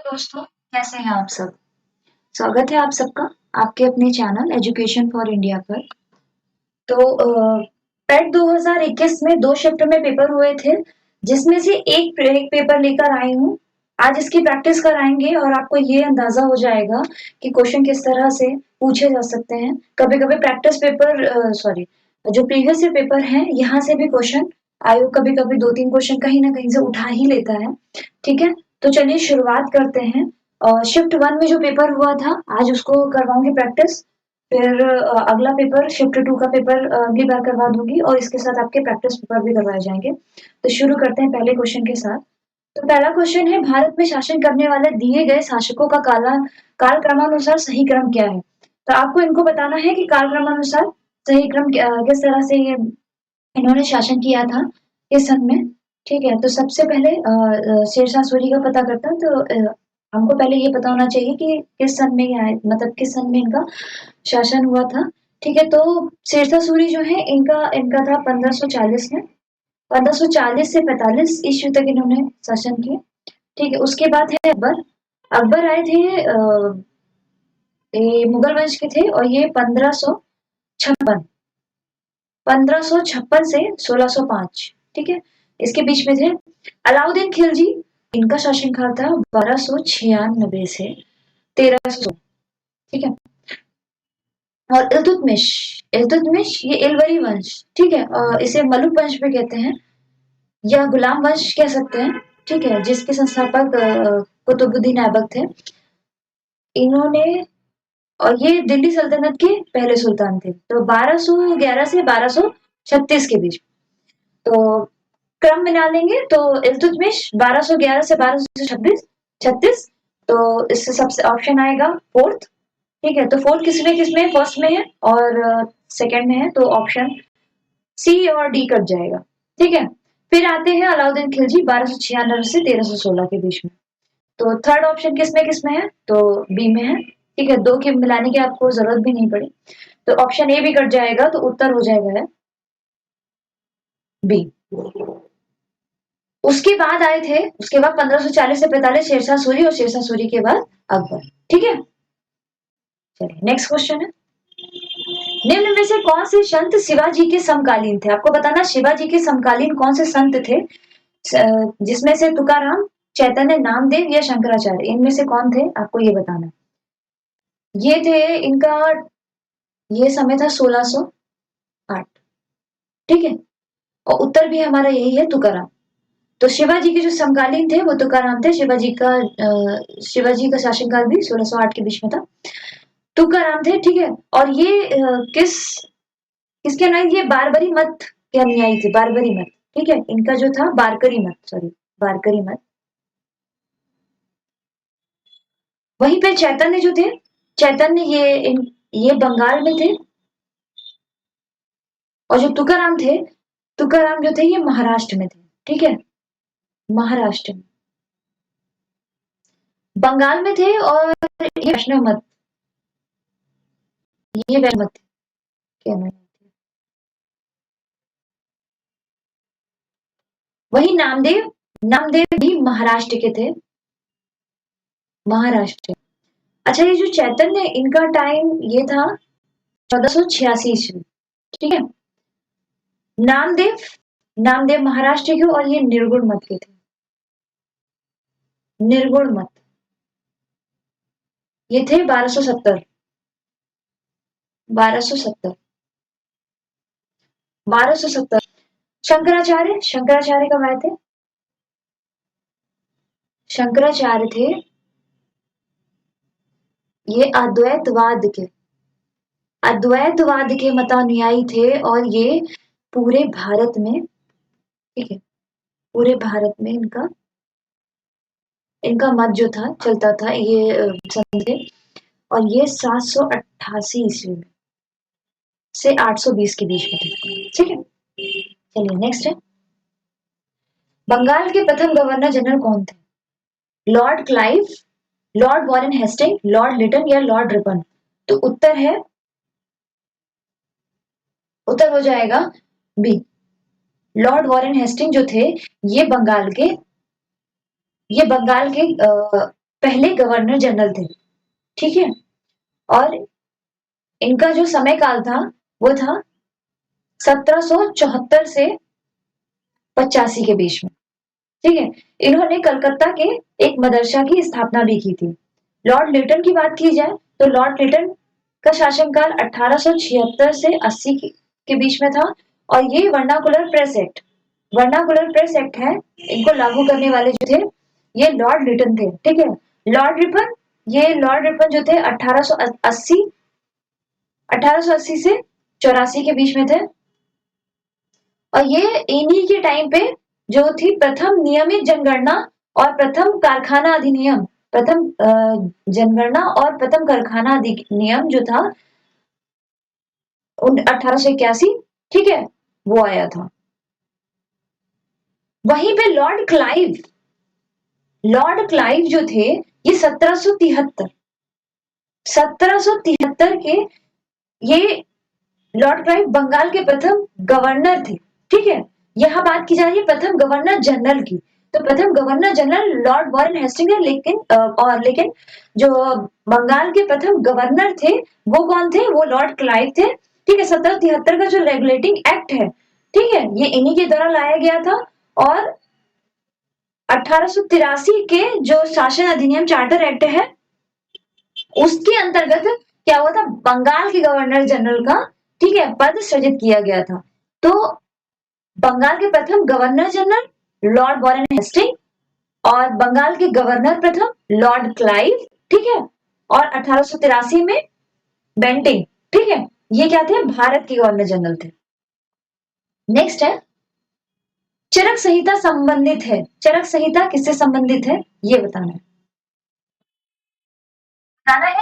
दोस्तों, कैसे हैं आप सब? स्वागत है आप सबका आपके अपने चैनल एजुकेशन फॉर इंडिया पर। तो पेट 2021 में 2 शिफ्ट में पेपर हुए थे, जिसमें से एक पेपर लेकर आई हूँ। आज इसकी प्रैक्टिस कराएंगे और आपको ये अंदाजा हो जाएगा कि क्वेश्चन किस तरह से पूछे जा सकते हैं। कभी-कभी प्रैक्टिस पेपर सॉरी जो प्रीवियस ईयर पेपर हैं, यहाँ से भी क्वेश्चन आयोग कभी-कभी 2-3 क्वेश्चन कहीं न कहीं से उठा ही लेता है। ठीक है? तो चलिए शुरुआत करते हैं। शिफ्ट 1 में जो पेपर हुआ था, आज उसको करवाऊँगी प्रैक्टिस। फिर अगला पेपर शिफ्ट 2 का पेपर अगली बार करवा दूँगी और इसके साथ आपके प्रैक्टिस पेपर भी करवाए जाएँगे। तो शुरू करते हैं पहले क्वेश्चन के साथ। तो पहला क्वेश्चन है भारत में शासन करने वाले दिए गए शासकों का कालक्रमानुसार सही क्रम क्या है? तो आपको इनको बताना है कि कालक्रमानुसार सही क्रम किस तरह से ये इन्होंने शासन किया था इस सन में। ठीक है, तो सबसे पहले शेरशाह सूरी का पता करते हैं। तो हमको पहले ये पता होना चाहिए कि किस सन में ये आए, मतलब किस सन में इनका शासन हुआ था। ठीक है, तो शेरशाह सूरी जो है इनका इनका था 1540 में। 1540 से 45 ईस्वी तक इन्होंने शासन किया। ठीक है, उसके बाद है अकबर। अकबर आए थे ये मुगल वंश के थे और ये 1556 से 1605। ठीक है, इसके बीच में थे। अलाउद्दीन खिलजी, इनका शासनकाल था 1296 से 1300। ठीक है, और इल्तुतमिश, इल्तुतमिश ये इलवरी वंश। ठीक है, इसे मलुक वंश भी कहते हैं या गुलाम वंश कह सकते हैं। ठीक है, जिसके संस्थापक कुतुबुद्दीन ऐबक थे। इन्होंने और ये दिल्ली सल्तनत के पहले सुल्तान थे। तो 1211 से 1236 के बीच। तो क्रम बना लेंगे तो इल्तुतमिश 1211 से 1226 36। तो इससे सबसे ऑप्शन आएगा फोर्थ। ठीक है, तो फोर्थ किसमें फर्स्ट में है और सेकंड में है, तो ऑप्शन सी और डी कट जाएगा। ठीक है, फिर आते हैं अलाउद्दीन खिलजी 1296 से 1316 के बीच में। तो थर्ड ऑप्शन किसमें है, तो बी में है। ठीक है, दो के मिलाने की आपको जरूरत भी नहीं पड़ी, तो ऑप्शन ए भी कट जाएगा, तो उत्तर हो जाएगा है बी। उसके बाद 1540 से 45 शेरशाह सूरी और शेरशाह सूरी के बाद अकबर। ठीक है, चलिए नेक्स्ट क्वेश्चन है। निम्न में से कौन से संत शिवाजी के समकालीन थे? आपको बताना शिवाजी के समकालीन कौन से संत थे, जिसमें से तुकाराम, चैतन्य, नामदेव या शंकराचार्य, इनमें से कौन थे आपको ये बताना। ये थे इनका ये समय था 1608। ठीक है, और उत्तर भी हमारा यही है तुकाराम। तो शिवाजी के जो समकालीन थे वो तुकाराम थे। शिवाजी का शासनकाल भी 1608 के बीच में था। तुकाराम थे। ठीक है, और ये किसके अनुयायी, ये बारबरी मत के अनुयायी थे, बारबरी मत। ठीक है, इनका जो था बारकरी मत। वहीं पे चैतन्य जो थे, चैतन्य ये बंगाल में थे। और जो तुकाराम जो थे ये महाराष्ट्र में थे। ठीक है, महाराष्ट्र में, बंगाल में थे। और ये वैष्णव मत, ये वैष्णव मत के अनुयायी थे। वही नामदेव भी महाराष्ट्र के थे, महाराष्ट्र। अच्छा, ये जो चैतन्य इनका टाइम ये था 1486 ईस्वी। ठीक है, नामदेव नामदेव महाराष्ट्र के और ये निर्गुण मत के थे, निर्गुण मत। ये थे 1270 1270 1270। शंकराचार्य कब आए थे? शंकराचार्य थे ये अद्वैतवाद के मतानुयायी थे। और ये पूरे भारत में, ठीक है, पूरे भारत में इनका इनका मत जो था चलता था, ये संत थे। और ये 788 ईस्वी में से 820 के बीच में थे। ठीक है, चलिए नेक्स्ट है। बंगाल के प्रथम गवर्नर जनरल कौन थे? Lord Clive, lord Warren Hasting, lord Lytton या लॉर्ड रिपन। तो उत्तर हो जाएगा बी। लॉर्ड वॉरेन हेस्टिंग जो थे ये बंगाल के पहले गवर्नर जनरल थे। ठीक है, और इनका जो समय काल था वो था 1774 से 85 के बीच में। ठीक है, इन्होंने कलकत्ता के एक मदरसा की स्थापना भी की थी। लॉर्ड लिटन की बात की जाए तो लॉर्ड लिटन का शासनकाल 1876 से 80 के बीच में था, और ये वर्नाकुलर प्रेस एक्ट है, इनको लागू करने वाले जो थे ये लॉर्ड लिटन थे। ठीक है, लॉर्ड रिपन जो थे 1880 से 84 के बीच में थे, और ये इन्हीं के टाइम पे जो थी प्रथम नियमित जनगणना और प्रथम कारखाना अधिनियम, प्रथम जनगणना और प्रथम कारखाना अधिनियम जो था 1881, ठीक है, वो आया था। वहीं पे लॉर्ड क्लाइव जो थे ये 1773 के ये लॉर्ड क्लाइव बंगाल के प्रथम गवर्नर थे। ठीक है, यहाँ बात की जा रही है प्रथम गवर्नर जनरल की। तो प्रथम governor general lord Warren Hasting है, लेकिन जो बंगाल के प्रथम गवर्नर थे वो कौन थे? वो लॉर्ड क्लाइव थे। ठीक है, 1773 का जो रेगुलेटिंग एक्ट है, ठीक है, ये इन्हीं के द्वारा लाया गया था। और 1883 के जो शासन अधिनियम चार्टर एक्ट है उसके अंतर्गत क्या हुआ था? बंगाल के गवर्नर जनरल का, ठीक है, पद सृजित किया गया था। तो बंगाल के प्रथम governor general lord Warren Hasting, और बंगाल के गवर्नर प्रथम लॉर्ड क्लाइव, ठीक है, और 1883 में बेंटिंग, ठीक है, ये क्या थे? भारत के गवर्नर जनरल थे। नेक्स्ट है चरक संहिता संबंधित है। चरक संहिता किससे संबंधित है ये बताना है।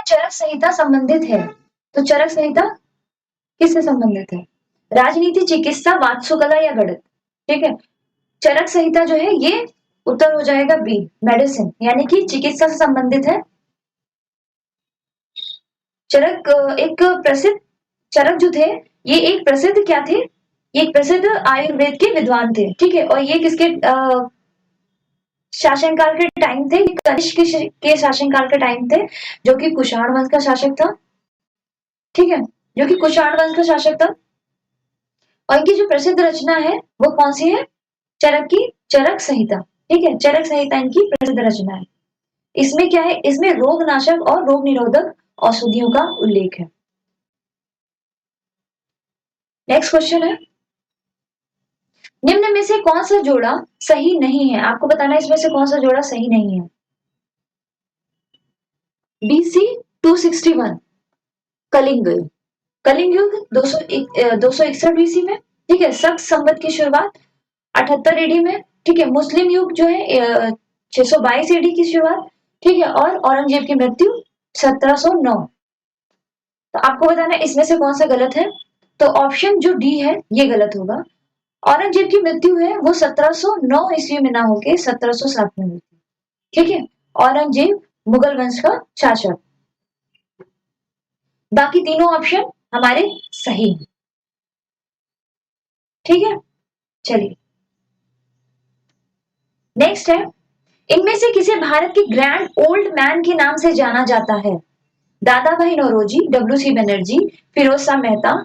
चरक संहिता संबंधित है, तो चरक संहिता किससे संबंधित है? राजनीति, चिकित्सा, वास्तुकला या गणित। ठीक है, चरक संहिता जो है ये उत्तर हो जाएगा बी, मेडिसिन, यानी कि चिकित्सा से संबंधित है। चरक एक प्रसिद्ध चरक जो थे ये एक प्रसिद्ध क्या थे? ये एक प्रसिद्ध आयुर्वेद के विद्वान थे। ठीक है, और ये किसके शासनकाल के टाइम थे? कनिष्क के शासनकाल के टाइम थे, जो कि कुषाण वंश का शासक था। ठीक है, जो कि कुषाण वंश का शासक था। और इनकी जो प्रसिद्ध रचना है वो कौन सी है? चरक की चरक संहिता। ठीक है, चरक संहिता इनकी प्रसिद्ध रचना है। इसमें क्या है? इसमें रोग नाशक और रोग निरोधक औषधियों का उल्लेख है। नेक्स्ट क्वेश्चन है निम्न में से कौन सा जोड़ा सही नहीं है? आपको बताना है इसमें से कौन सा जोड़ा सही नहीं है। BC 261 कलिंग युग, कलिंग युग 261 BC में। ठीक है, शक संवत की शुरुआत 78 AD में। ठीक है, मुस्लिम युग जो है 622 AD की शुरुआत। ठीक है, और औरंगजेब की मृत्यु 1709। तो आपको बताना है इसमें से कौन सा गलत है। तो ऑप्शन जो डी है ये गलत होगा। औरंगजेब की मृत्यु है वो 1709 ईस्वी में ना होके 1707 में हुई थी। ठीक है, औरंगजेब मुगल वंश का शासक। बाकी तीनों ऑप्शन हमारे सही हैं। ठीक है, चलिए नेक्स्ट है इनमें से किसे भारत के ग्रैंड ओल्ड मैन के नाम से जाना जाता है? दादा भाई नौरोजी, WC बनर्जी, फिरोज शाह मेहता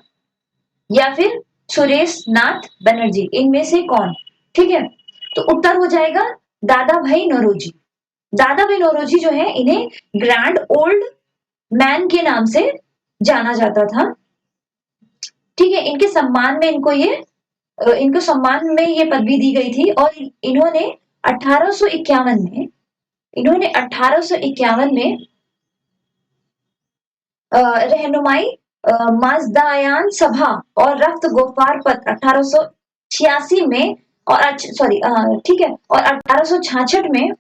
या फिर सुरेश नाथ बनर्जी, इनमें से कौन? ठीक है, तो उत्तर हो जाएगा दादा भाई नौरोजी। दादा भाई नौरोजी जो है इन्हें ग्रैंड ओल्ड मैन के नाम से जाना जाता था। ठीक है, इनको सम्मान में ये पदवी दी गई थी, और इन्होंने 1851 में इन्होंने 1851 में रहनुमाई माजदायान सभा और रफ्त गोफार पत्र 1886 में, और सॉरी ठीक है, और 1866 में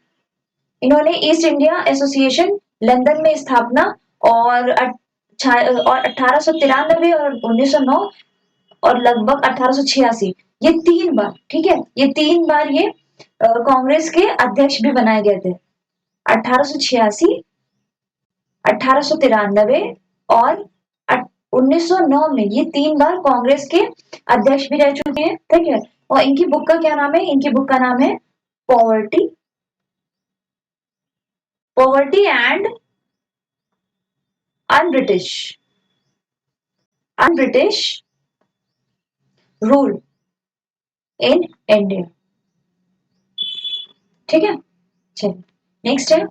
इन्होंने ईस्ट इंडिया एसोसिएशन लंदन में स्थापना, और 1893 और 1909 और लगभग 1886, ये 3 बार, ठीक है, ये 3 बार ये कांग्रेस के अध्यक्ष भी बनाए गए थे। 1886, 1893 और 1909 में ये 3 बार कांग्रेस के अध्यक्ष भी रह चुके हैं। ठीक है, और इनकी बुक का क्या नाम है? इनकी बुक का नाम है poverty poverty and un-British un-British rule in India. ठीक है, चलिए नेक्स्ट है,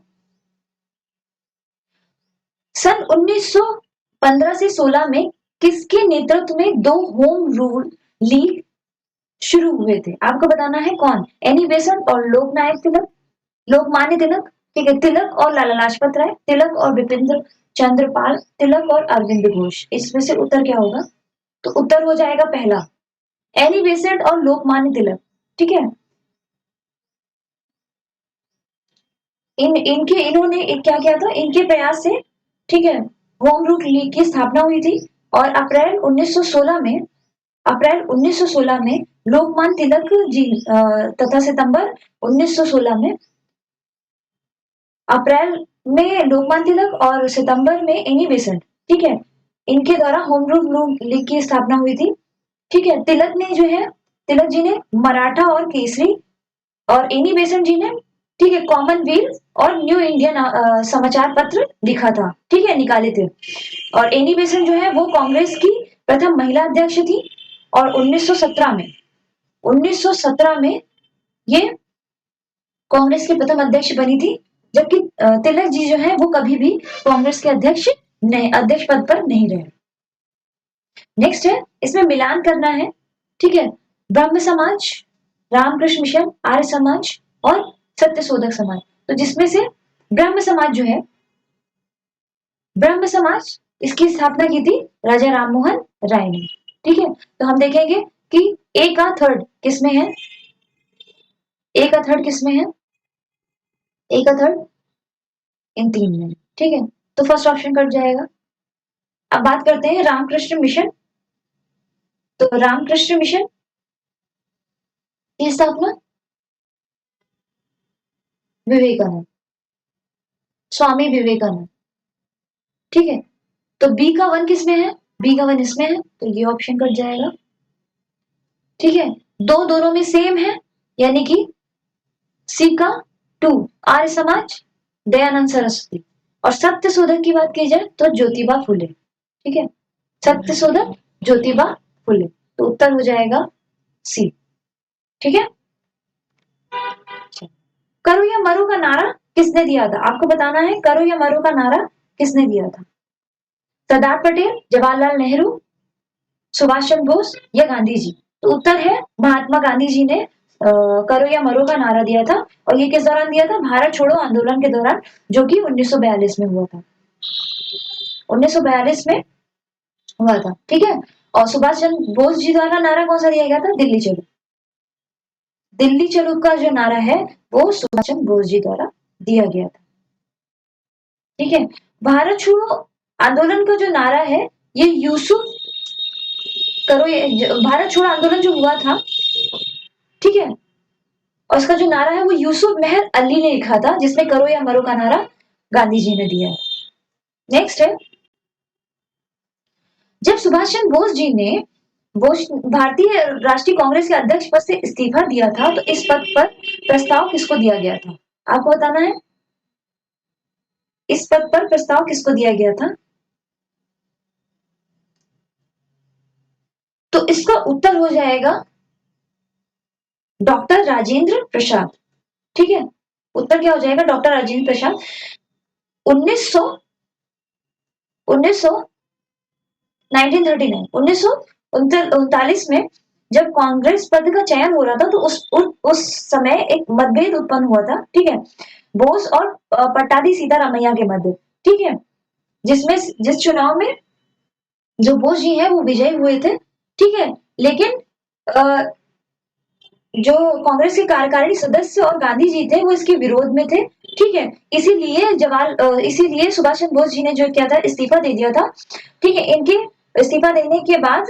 सन 1915 से 16 में किसके नेतृत्व में दो होम रूल लीग शुरू हुए थे? आपको बताना है कौन, एनी बेसंट और लोकनायक तिलक, लोकमान्य तिलक, ठीक है, तिलक और लाला लाजपत राय, तिलक और बिपिन चंद्रपाल, तिलक और अरविंद घोष। इसमें से उत्तर क्या होगा? तो उत्तर हो जाएगा पहला, एनी बेसेंट और लोकमान्य तिलक। ठीक है, इन्होंने क्या किया था, इनके प्रयास से, ठीक है, होम रूल लीग की स्थापना हुई थी। और अप्रैल 1916 में लोकमान्य तिलक जी तथा सितंबर 1916 में, अप्रैल में लोकमान्य तिलक और सितंबर में एनी बेसेंट, ठीक है, इनके द्वारा होम रूल लीग की स्थापना हुई थी। ठीक है, तिलक जी ने मराठा और केसरी, और एनी बेसेंट जी ने, ठीक है, कॉमनवेल्थ और न्यू इंडियन समाचार पत्र लिखा था, ठीक है, निकाले थे। और एनी बेसेंट जो है वो कांग्रेस की प्रथम महिला अध्यक्ष थी। और 1917 में ये कांग्रेस की प्रथम अध्यक्ष बनी थी, जबकि तिलक जी जो है वो कभी भी कांग्रेस के अध्यक्ष पद पर नहीं रहे। नेक्स्ट है, इसमें मिलान करना है, ठीक है, ब्रह्म समाज, रामकृष्ण मिशन, आर्य समाज और सत्य शोधक समाज। तो जिसमें से ब्रह्म समाज जो है, ब्रह्म समाज, इसकी स्थापना की थी राजा राममोहन राय ने। ठीक है, तो हम देखेंगे कि ए का थर्ड किसमें है, ए का थर्ड किसमें है, ए का थर्ड इन तीन में। ठीक है, तो फर्स्ट ऑप्शन कट जाएगा। अब बात करते हैं रामकृष्ण मिशन। तो रामकृष्ण मिशन की स्थापना विवेकानंद, स्वामी विवेकानंद। ठीक है, तो बी का वन किसमें है, बी का वन इसमें है, तो ये ऑप्शन कट जाएगा। ठीक है, दोनों में सेम है, यानी कि सी का टू, आर्य समाज, दयानंद सरस्वती। और सत्य शोधक की बात की जाए तो ज्योतिबा फुले। ठीक है, सत्य शोधक ज्योतिबा फुले, तो उत्तर हो जाएगा सी। ठीक है, करो या मरो का नारा किसने दिया था? आपको बताना है करो या मरो का नारा किसने दिया था? सरदार पटेल, जवाहरलाल नेहरू, सुभाष चंद्र बोस या गांधी जी? तो उत्तर है महात्मा गांधी जी ने करो या मरो का नारा दिया था। और ये किस दौरान दिया था? भारत छोड़ो आंदोलन के दौरान, जो कि 1942 में हुआ था, 1942 में हुआ था। ठीक है, और सुभाष चंद्र बोस जी द्वारा नारा कौन सा दिया गया था? दिल्ली चलो। दिल्ली चलो का जो नारा है वो सुभाष चंद्र बोस जी द्वारा दिया गया था। ठीक है, भारत छोड़ो आंदोलन का जो नारा है ये यूसुफ करो, भारत छोड़ो आंदोलन जो हुआ था, ठीक है, और उसका जो नारा है वो यूसुफ मेहर अली ने लिखा था, जिसमें करो या मरो का नारा गांधी जी ने दिया। नेक्स्ट है, जब सुभाष चंद्र बोस जी ने भारतीय राष्ट्रीय कांग्रेस के अध्यक्ष पद से इस्तीफा दिया था, तो इस पद पर प्रस्ताव किसको दिया गया था? आपको बताना है इस पद पर प्रस्ताव किसको दिया गया था। तो इसका उत्तर हो जाएगा डॉक्टर राजेंद्र प्रसाद। ठीक है, उत्तर क्या हो जाएगा? डॉक्टर राजेंद्र प्रसाद। 1900 1939 में जब कांग्रेस पद का चयन हो रहा था, तो उस समय एक मतभेद उत्पन्न हुआ था। ठीक है, बोस और पट्टाभी सीतारामैया के मध्य। ठीक है, जिस चुनाव में जो बोस जी हैं वो विजयी हुए थे। ठीक है, लेकिन जो कांग्रेस के कार्यकारिणी सदस्य और गांधी जी थे वो इसके विरोध में थे। ठीक है, इसीलिए सुभाष चंद्र बोस जी ने जो किया था, इस्तीफा दे दिया था। ठीक है, इनके इस्तीफा देने के बाद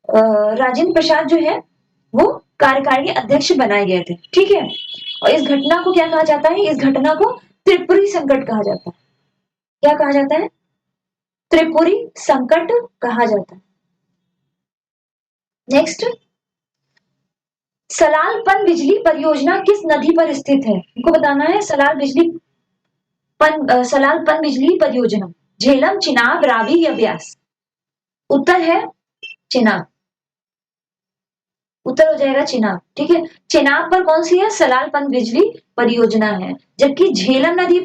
राजेंद्र प्रसाद जो है वो कार्यकारिणी अध्यक्ष बनाए गए थे। ठीक है, और इस घटना को क्या कहा जाता है? इस घटना को त्रिपुरी संकट कहा जाता है। क्या कहा जाता है? त्रिपुरी संकट कहा जाता है। नेक्स्ट, सलाल पन बिजली परियोजना किस नदी पर स्थित है? आपको बताना है सलाल बिजली सलाल पनबिजली परियोजना, झेलम, चिनाब, रावी या ब्यास? उत्तर है चिनाब। उत्तर हो जाएगा चिनाब। ठीक है, चिनाब पर कौन सी है? सलाल पनबिजली परियोजना है। जबकि झेलम नदी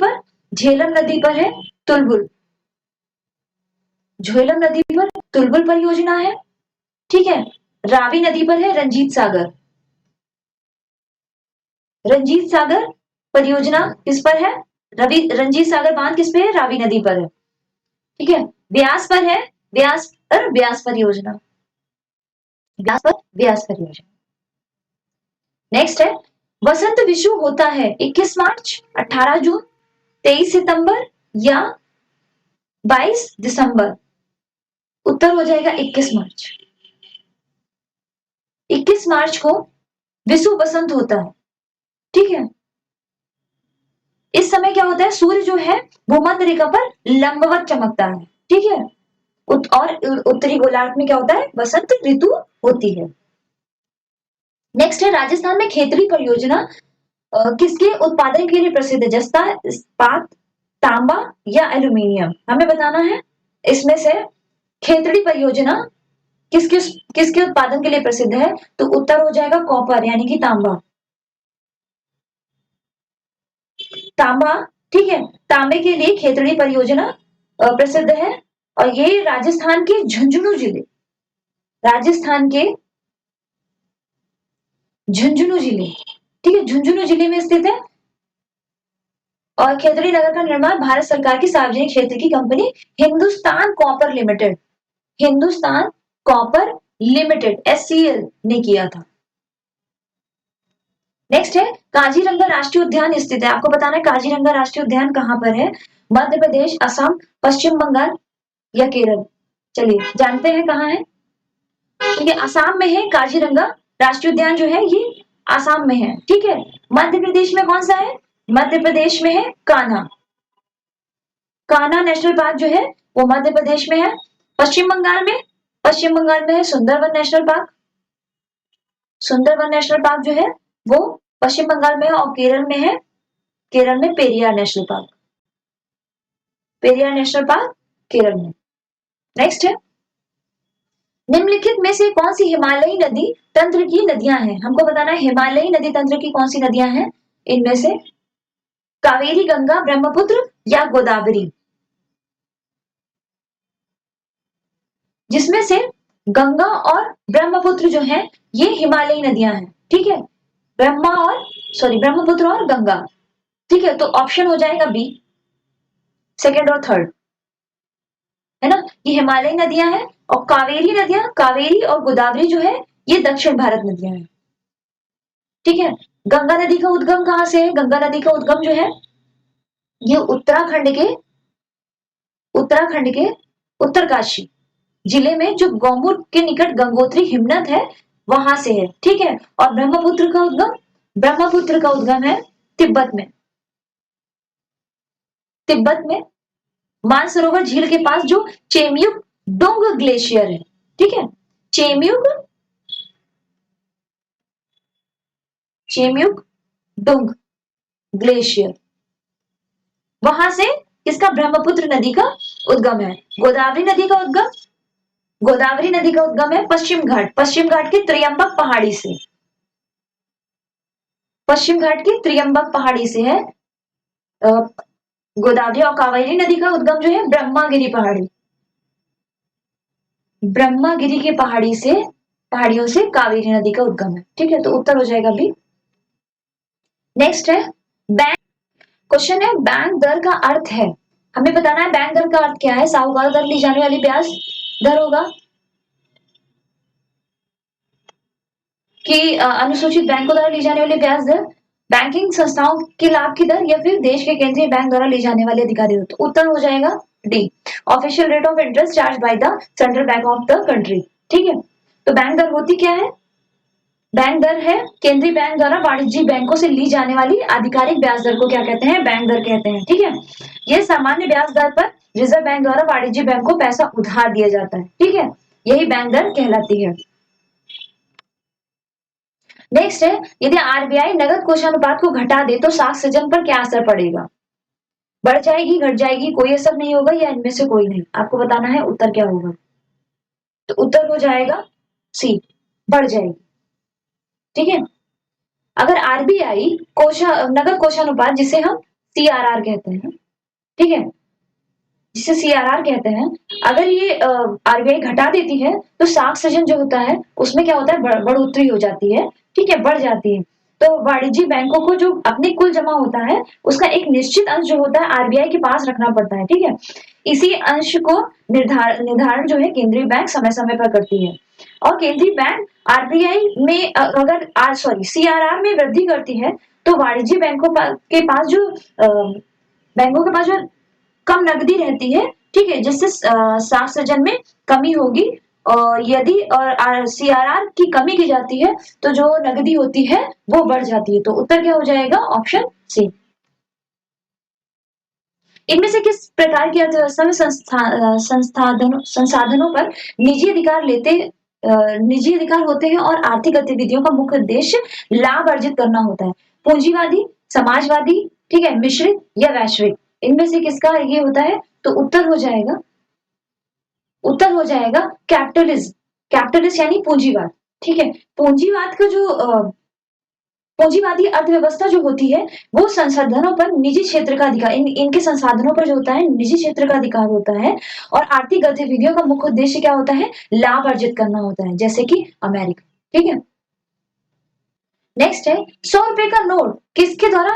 पर है तुलबुल। झेलम नदी पर तुलबुल परियोजना है। ठीक है, रावी नदी पर है रंजीत सागर। रंजीत सागर परियोजना किस पर है? रंजीत सागर बांध किस पे है? रावी नदी पर है। ठीक है, ब्यास पर है, ब्यास पर ब्यास परियोजना, ब्यास पर ब्यास परियोजना। नेक्स्ट है, वसंत विषु होता है 21 मार्च, 18 जून, 23 सितंबर या 22 दिसंबर? उत्तर हो जाएगा 21 मार्च। 21 मार्च को विषु वसंत होता है। ठीक है, इस समय क्या होता है? सूर्य जो है भूमध्य रेखा पर लंबवत चमकता है। ठीक है, और उत्तरी गोलार्ध में क्या होता है? वसंत ऋतु होती है। नेक्स्ट है, राजस्थान में खेतड़ी परियोजना किसके उत्पादन के लिए प्रसिद्ध है? जस्ता, इस्पात, तांबा या एल्यूमिनियम? हमें बताना है। इसमें से खेतड़ी परियोजना किसके किसके उत्पादन के लिए प्रसिद्ध है? तो उत्तर हो जाएगा कॉपर यानी कि तांबा। तांबा, ठीक है, तांबे के लिए खेतड़ी परियोजना प्रसिद्ध है। और ये राजस्थान के झुंझुनू जिले, राजस्थान के झुंझुनू जिले, ठीक है, झुंझुनू जिले में स्थित है। और खेतड़ी नगर का निर्माण भारत सरकार की सार्वजनिक क्षेत्र की company Hindustan copper limited, Hindustan copper limited HCL ने किया था। नेक्स्ट है, काजीरंगा राष्ट्रीय उद्यान स्थित है। आपको बताना है काजीरंगा राष्ट्रीय उद्यान कहाँ पर है? मध्य प्रदेश, असम, पश्चिम बंगाल या केरल? चलिए जानते हैं कहाँ है। ठीक है, आसाम में है काजीरंगा राष्ट्रीय उद्यान जो है ये आसाम में है। ठीक है, मध्य प्रदेश में कौन सा है? मध्य प्रदेश में है कान्हा, कान्हा नेशनल पार्क जो है वो मध्य प्रदेश में है। पश्चिम बंगाल में, पश्चिम बंगाल में है Sundarban national park, Sundarban national park जो है वो पश्चिम बंगाल में है। और केरल में है, केरल में Periyar national park, Periyar national park Kerala में। नेक्स्ट है, निम्नलिखित में से कौन सी हिमालयी नदी तंत्र की नदियां हैं? हमको बताना है हिमालयी नदी तंत्र की कौन सी नदियां हैं? इनमें से कावेरी, गंगा, ब्रह्मपुत्र या गोदावरी? जिसमें से गंगा और ब्रह्मपुत्र जो है ये हिमालयी नदियां हैं। ठीक है, ब्रह्मपुत्र और गंगा। ठीक है, तो ऑप्शन हो जाएगा बी, सेकेंड और थर्ड, है ना। ये हिमालयी नदियां हैं। और कावेरी नदियां, कावेरी और गोदावरी जो है ये दक्षिण भारत नदियां हैं। ठीक है, गंगा नदी का उद्गम कहां से है? गंगा नदी का उद्गम जो है ये उत्तराखंड के उत्तरकाशी जिले में जो गौमुख के निकट गंगोत्री हिमनद है वहां से है। ठीक है, और ब्रह्मपुत्र का उद्गम है तिब्बत में, तिब्बत में मानसरोवर झील के पास जो चेमयुक डोंग ग्लेशियर है। ठीक है, चेमयुक चेमयुक डोंग ग्लेशियर, वहां से किसका? ब्रह्मपुत्र नदी का उद्गम है। गोदावरी नदी का उद्गम, गोदावरी नदी का उद्गम है पश्चिम घाट, पश्चिम घाट की त्रियंबक पहाड़ी से, पश्चिम घाट की त्रियंबक पहाड़ी से है गोदावरी। और कावेरी नदी का उद्गम जो है ब्रह्मागिरी पहाड़ी, ब्रह्मागिरी की पहाड़ी से, पहाड़ियों से कावेरी नदी का उद्गम है। ठीक है, तो उत्तर हो जाएगा बी। नेक्स्ट है, बैंक, क्वेश्चन है बैंक दर का अर्थ है। हमें बताना है बैंक दर का अर्थ क्या है? साहूकार दर ली जाने वाली ब्याज दर होगा कि अनुसूचित बैंकों द्वारा ली जाने वाली ब्याज दर, बैंकिंग संस्थाओं के लाभ की दर, या फिर देश के केंद्रीय बैंक द्वारा ली जाने वाली अधिकारी दर? तो उत्तर हो जाएगा D, official rate of interest charge by the central bank of the country. ठीक है, तो बैंक दर होती क्या है? बैंक दर है केंद्रीय बैंक द्वारा वाणिज्यिक बैंकों से ली जाने वाली आधिकारिक ब्याज दर को क्या कहते हैं? बैंक दर कहते हैं। ठीक है, ये सामान्य ब्याज दर पर रिजर्व बैंक द्वारा वाणिज्यिक बैंक को पैसा उधार दिया जाता है। ठीक है, यही बैंक दर कहलाती है। नेक्स्ट है, यदि आरबीआई नगद कोषानुपात को घटा दे तो साख सृजन पर क्या असर पड़ेगा? बढ़ जाएगी, घट जाएगी, कोई असर नहीं होगा या इनमें से कोई नहीं। आपको बताना है उत्तर क्या होगा। तो उत्तर हो जाएगा सी, बढ़ जाएगी। ठीक है। अगर आरबीआई नगद कोषानुपात, जिसे हम सीआरआर कहते हैं, ठीक है, जिसे सीआरआर कहते हैं, अगर ये आरबीआई घटा देती है तो साख सृजन जो होता है उसमें क्या होता है, बढ़ोतरी हो जाती है। ठीक है, बढ़ जाती है। तो वाणिज्यिक बैंकों को जो अपने कुल जमा होता है उसका एक निश्चित अंश जो होता है आरबीआई के पास रखना पड़ता है। ठीक है, इसी अंश को निर्धारण जो है केंद्रीय बैंक समय समय पर करती है। और केंद्रीय बैंक आरबीआई में अगर सॉरी सीआरआर में वृद्धि करती है तो वाणिज्य बैंकों के पास जो बैंकों के पास जो कम नकदी रहती है, ठीक है, जिससे साख सृजन में कमी होगी। और यदि और सीआरआर की कमी की जाती है तो जो नकदी होती है वो बढ़ जाती है। तो उत्तर क्या हो जाएगा, ऑप्शन सी। इनमें से किस प्रकार की अर्थव्यवस्था में संसाधनों पर निजी अधिकार निजी अधिकार होते हैं और आर्थिक गतिविधियों का मुख्य उद्देश्य लाभ अर्जित करना होता है। पूंजीवादी, समाजवादी, ठीक है, मिश्रित या वैश्विक, इनमें से किसका ये होता है। तो उत्तर हो जाएगा कैपिटलिज्म। कैपिटलिस्ट यानी पूंजीवाद। ठीक है, पूंजीवाद का जो पूंजीवादी अर्थव्यवस्था जो होती है वो संसाधनों पर निजी क्षेत्र का अधिकार, इनके संसाधनों पर जो होता है निजी क्षेत्र का अधिकार होता है। और आर्थिक गतिविधियों का मुख्य उद्देश्य क्या होता है, लाभ अर्जित करना होता है, जैसे कि अमेरिका। ठीक है, नेक्स्ट है 100 रुपए का नोट किसके द्वारा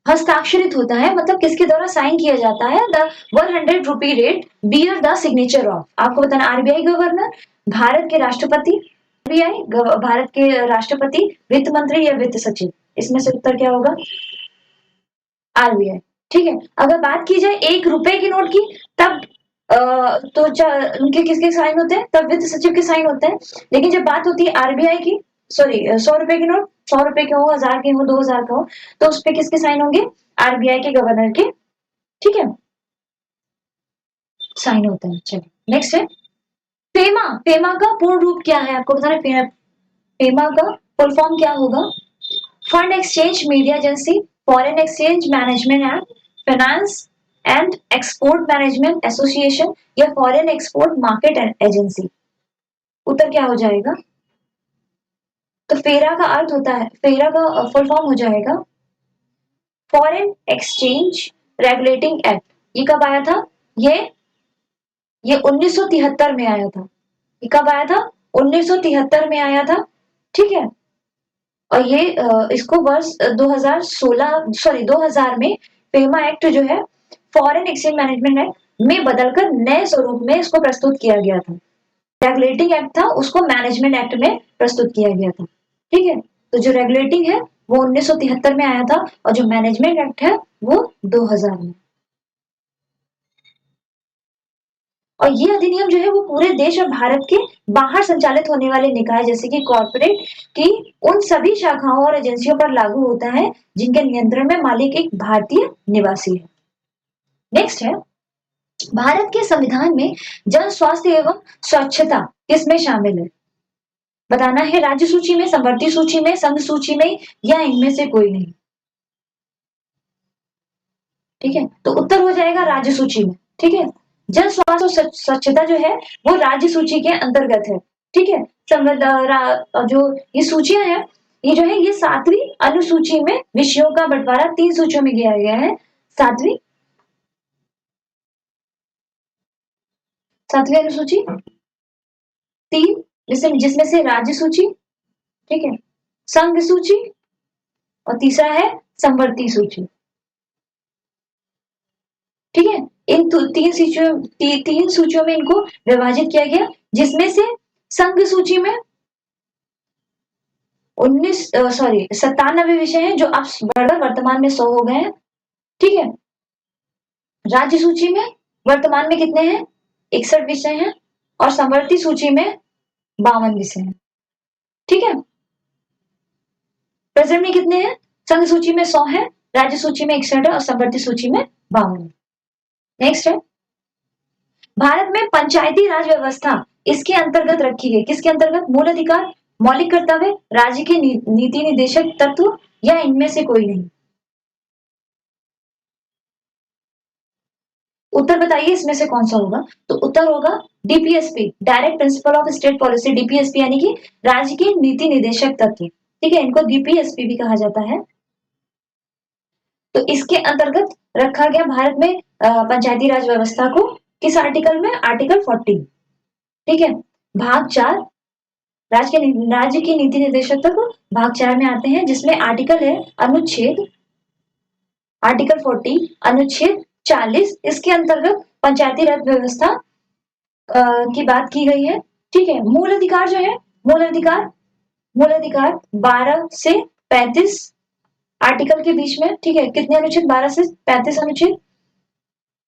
हस्ताक्षरित होता है, मतलब किसके द्वारा साइन किया जाता है। The 100 rupee rate bear the signature of, आपको बताना आरबीआई गवर्नर, भारत के राष्ट्रपति, आरबीआई भारत के राष्ट्रपति, वित्त मंत्री या वित्त सचिव। इसमें से उत्तर क्या होगा, आरबीआई। ठीक है, अगर बात की जाए 1 रुपए के नोट की, तब तो उनके किसके साइन होते हैं, तब वित्त सचिव के साइन होते हैं। लेकिन जब बात होती है आरबीआई की, सॉरी 100 रुपए के नोट, 100 रुपए के हो, 1000 के हो, 2000 का हो, तो उस पे किसके साइन होंगे, आरबीआई के गवर्नर के। ठीक है, साइन होते हैं। चलिए नेक्स्ट है फेमा। फेमा का पूर्ण रूप क्या है, आपको बताना है। फेमा का फुल फॉर्म क्या होगा, fund exchange media agency, foreign exchange management act, finance and export management association या फॉरेन एक्सपोर्ट मार्केट एजेंसी। उत्तर क्या हो जाएगा। तो फेरा का अर्थ होता है, फेरा का फुल फॉर्म हो जाएगा फॉरेन एक्सचेंज रेगुलेटिंग एक्ट। ये कब आया था, ये ये 1973 में आया था। ये कब आया था, 1973 में आया था। ठीक है, और ये इसको वर्ष 2016 सॉरी 2000 में फेमा एक्ट जो है फॉरेन एक्सचेंज मैनेजमेंट एक्ट में बदलकर नए स्वरूप में इसको प्रस्तुत किया गया था। रेगुलेटिंग एक्ट था, उसको मैनेजमेंट एक्ट में प्रस्तुत किया गया था। ठीक है, तो जो रेगुलेटिंग है वो 1973 में आया था और जो मैनेजमेंट एक्ट है वो 2000 में। और ये अधिनियम जो है वो पूरे देश और भारत के बाहर संचालित होने वाले निकाय जैसे कि कॉर्पोरेट की उन सभी शाखाओं और एजेंसियों पर लागू होता है जिनके नियंत्रण में मालिक एक भारतीय निवासी है। नेक्स्ट है भारत के संविधान में जन स्वास्थ्य एवं स्वच्छता किसमें शामिल है। बताना है राज्य सूची में, समवर्ती सूची में, संघ सूची में या इनमें से कोई नहीं। ठीक है, तो उत्तर हो जाएगा राज्य सूची में। ठीक है, जन स्वास्थ्य और स्वच्छता जो है वो राज्य सूची के अंतर्गत है। ठीक है, जो ये सूचियां हैं ये जो है ये 7वीं अनुसूची में विषयों का बंटवारा 3 सूचियों में किया गया है। 7वीं अनुसूची 3, जिसमें से राज्य सूची, ठीक है, संघ सूची और तीसरा है समवर्ती सूची। ठीक है, इन 3 सूचियों में इनको विभाजित किया गया, जिसमें से संघ सूची में 97 विषय हैं जो अब बढ़कर वर्तमान में 100 हो गए हैं। ठीक है, राज्य सूची में वर्तमान में कितने हैं, 61 विषय हैं और समवर्ती सूची में 52 विषय हैं। ठीक है, प्रेजेंट में कितने हैं, संघ सूची में 100 है, राज्य सूची में 61 है और समवर्ती सूची में 52। नेक्स्ट है भारत में पंचायती राज व्यवस्था इसके अंतर्गत रखी गई, किसके अंतर्गत, मूल अधिकार, मौलिक कर्तव्य, राज्य के नीति निदेशक तत्व या इनमें से कोई नहीं। उत्तर बताइए इसमें से कौन सा होगा। तो उत्तर होगा DPSP, direct principle of state policy, DPSP यानी कि राज्य के नीति निदेशक तत्व, ठीक है, इनको डीपीएसपी भी कहा जाता है। तो इसके अंतर्गत रखा गया भारत में पंचायती राज व्यवस्था को, किस आर्टिकल में, आर्टिकल 40, ठीक है। भाग 4 राज्य की नीति निर्देशक तक भाग 4 में आते हैं, जिसमें आर्टिकल है अनुच्छेद, आर्टिकल 40 अनुच्छेद 40, इसके अंतर्गत पंचायती राज व्यवस्था की बात की गई है, ठीक है। मूल अधिकार जो है, मूल अधिकार 12 से 35 आर्टिकल के बीच में, ठीक है, कितने अनुच्छेद, 12 से 35 अनुच्छेद।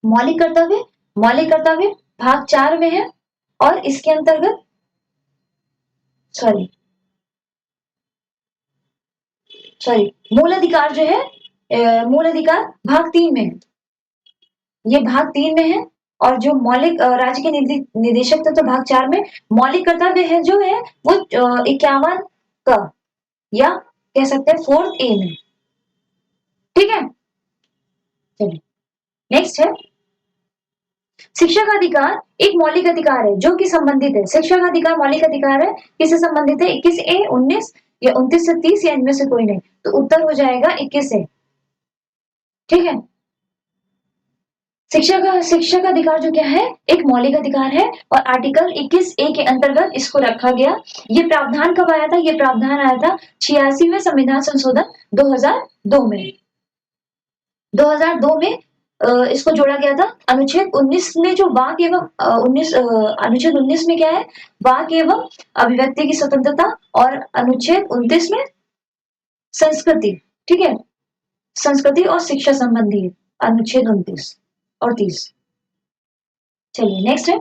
मौलिक कर्तव्य भाग 4 में है, और इसके अंतर्गत मूल अधिकार जो है, मूल अधिकार भाग 3 में है, ये भाग 3 में है। और जो मौलिक राज्य के निदेशक तो भाग 4 में, मौलिक कर्तव्य है जो है वो 51 का, या कह सकते हैं 4th ए में, ठीक है। चलिए नेक्स्ट है शिक्षा का अधिकार, एक मौलिक अधिकार है जो कि संबंधित है। शिक्षा का अधिकार मौलिक अधिकार है, किससे संबंधित है, 21A, 19 या 29 से 30 या इनमें से कोई नहीं। तो उत्तर हो जाएगा 21A, ठीक है। शिक्षा का अधिकार जो क्या है, एक मौलिक अधिकार है, और आर्टिकल 21A के अंतर्गत इसको रखा गया। ये प्रावधान कब आया था, ये प्रावधान आया था 86वें संविधान संशोधन 2002 में। 2002 में इसको जोड़ा गया था। अनुच्छेद 19 में जो वाक एवं अनुच्छेद 19 में क्या है, वाक एवं अभिव्यक्ति की स्वतंत्रता, और अनुच्छेद 29 में संस्कृति, ठीक है, संस्कृति और शिक्षा संबंधी है, अनुच्छेद 29 और 30। चलिए नेक्स्ट है,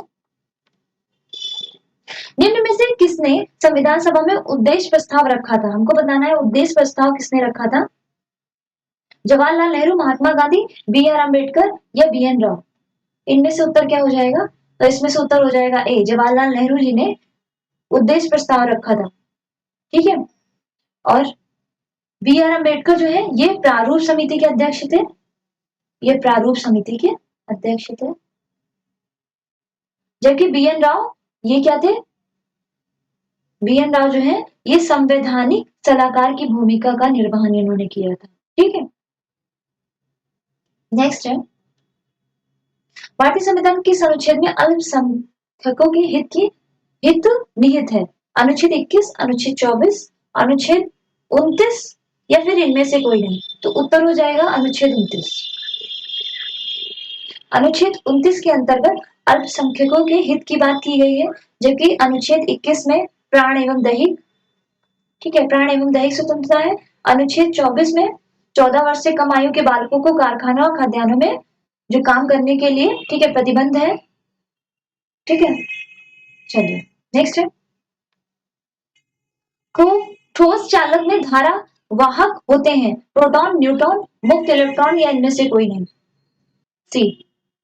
निम्न में से किसने संविधान सभा में उद्देश्य प्रस्ताव रखा था, हमको बताना है उद्देश्य प्रस्ताव किसने रखा था। जवाहरलाल नेहरू, महात्मा गांधी, बी आर अम्बेडकर या बी एन राव। इनमें से उत्तर क्या हो जाएगा, तो इसमें से उत्तर हो जाएगा ए, जवाहरलाल नेहरू जी ने उद्देश्य प्रस्ताव रखा था, ठीक है। और बी आर अम्बेडकर जो है ये प्रारूप समिति के अध्यक्ष थे, ये प्रारूप समिति के अध्यक्ष थे। जबकि बी एन राव ये क्या थे, बी एन राव जो है ये संवैधानिक सलाहकार की भूमिका का निर्वहन इन्होंने किया था, ठीक है। नेक्स्ट है, भारतीय संविधान किस अनुच्छेद में अल्पसंख्यकों के हित निहित है, अनुच्छेद 21, अनुच्छेद 24, अनुच्छेद 29 या फिर इनमें से कोई नहीं। तो उत्तर हो जाएगा अनुच्छेद 29। अनुच्छेद 29 के अंतर्गत अल्पसंख्यकों के हित की बात की गई है, जबकि अनुच्छेद 21 में प्राण एवं दैहिक, ठीक है, प्राण एवं दैहिक स्वतंत्रता है। अनुच्छेद 24 में 14 वर्ष से कम आयु के बालकों को कारखाना और खाद्यान्नों में जो काम करने के लिए, ठीक है, प्रतिबंध है, ठीक है। चलिए नेक्स्ट है, ठोस चालक में धारा वाहक होते हैं, प्रोटॉन, न्यूट्रॉन, मुक्त इलेक्ट्रॉन या इनमें से कोई नहीं। सी,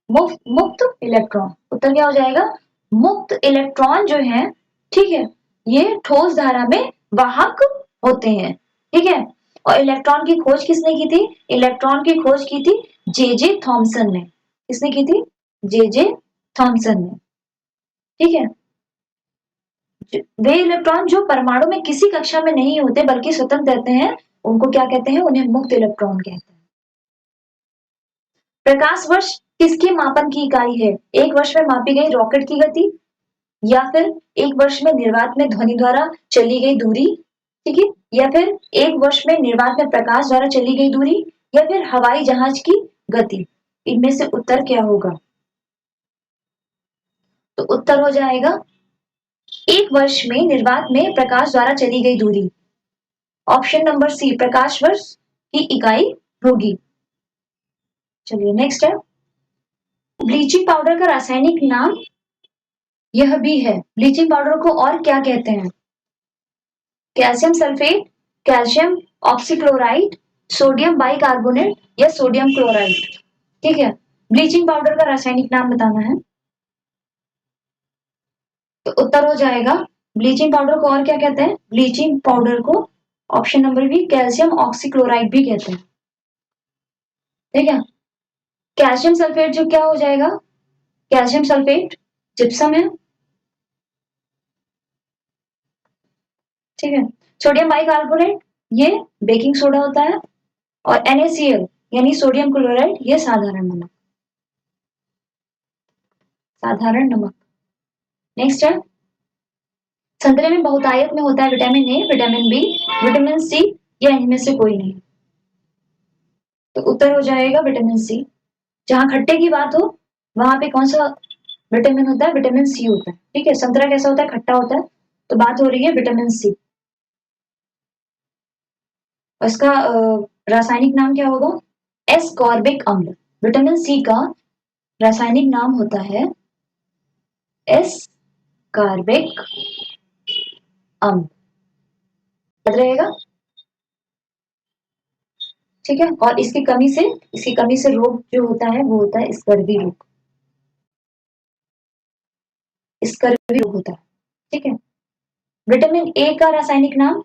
मुक्त इलेक्ट्रॉन। उत्तर क्या हो जाएगा, मुक्त इलेक्ट्रॉन जो है, ठीक है, ये ठोस धारा में वाहक होते हैं, ठीक है। और इलेक्ट्रॉन की खोज किसने की थी, इलेक्ट्रॉन की खोज की थी जे जे थॉमसन ने। किसने की थी, जे जे थॉमसन ने, ठीक है। वे इलेक्ट्रॉन जो परमाणु में किसी कक्षा में नहीं होते बल्कि स्वतंत्र रहते हैं, उनको क्या कहते हैं, उन्हें मुक्त इलेक्ट्रॉन कहते हैं। प्रकाश वर्ष किसके मापन की इकाई है, एक वर्ष में मापी गई रॉकेट की गति, या फिर एक वर्ष में निर्वात में ध्वनि द्वारा चली गई दूरी, ठीक है, या फिर एक वर्ष में निर्वात में प्रकाश द्वारा चली गई दूरी, या फिर हवाई जहाज की गति। इनमें से उत्तर क्या होगा, तो उत्तर हो जाएगा एक वर्ष में निर्वात में प्रकाश द्वारा चली गई दूरी। ऑप्शन नंबर सी, प्रकाश वर्ष की इकाई होगी। चलिए नेक्स्ट है, ब्लीचिंग पाउडर का रासायनिक नाम यह भी है, ब्लीचिंग पाउडर को और क्या कहते हैं, calcium sulphate, calcium oxychloride, sodium bicarbonate या सोडियम क्लोराइड, ठीक है। ब्लीचिंग पाउडर का रासायनिक नाम बताना है, तो उत्तर हो जाएगा ब्लीचिंग पाउडर को और क्या कहते हैं, ब्लीचिंग पाउडर को option number B calcium oxychloride भी कहते हैं, ठीक है। कैल्शियम सल्फेट जो क्या हो जाएगा, कैल्शियम सल्फेट जिप्सम है, ठीक है। सोडियम बाइकार्बोनेट ये बेकिंग सोडा होता है, और NaCl यानी सोडियम क्लोराइड ये साधारण नमक, साधारण नमक। नेक्स्ट है, संतरे में बहुतायत में होता है vitamin A, vitamin B, vitamin C, या इनमें से कोई नहीं। तो उत्तर हो जाएगा विटामिन सी। जहां खट्टे की बात हो वहां पे कौन सा विटामिन होता है, विटामिन सी होता है, ठीक है। संतरा कैसा होता है, खट्टा होता है, तो बात हो रही है विटामिन सी। और इसका रासायनिक नाम क्या होगा, एस्कॉर्बिक अम्ल। विटामिन सी का रासायनिक नाम होता है एस्कॉर्बिक अम्ल, याद रहेगा, ठीक है। और इसकी कमी से रोग जो होता है वो होता है स्कर्वी रोग, स्कर्वी रोग होता है, ठीक है। विटामिन ए का रासायनिक नाम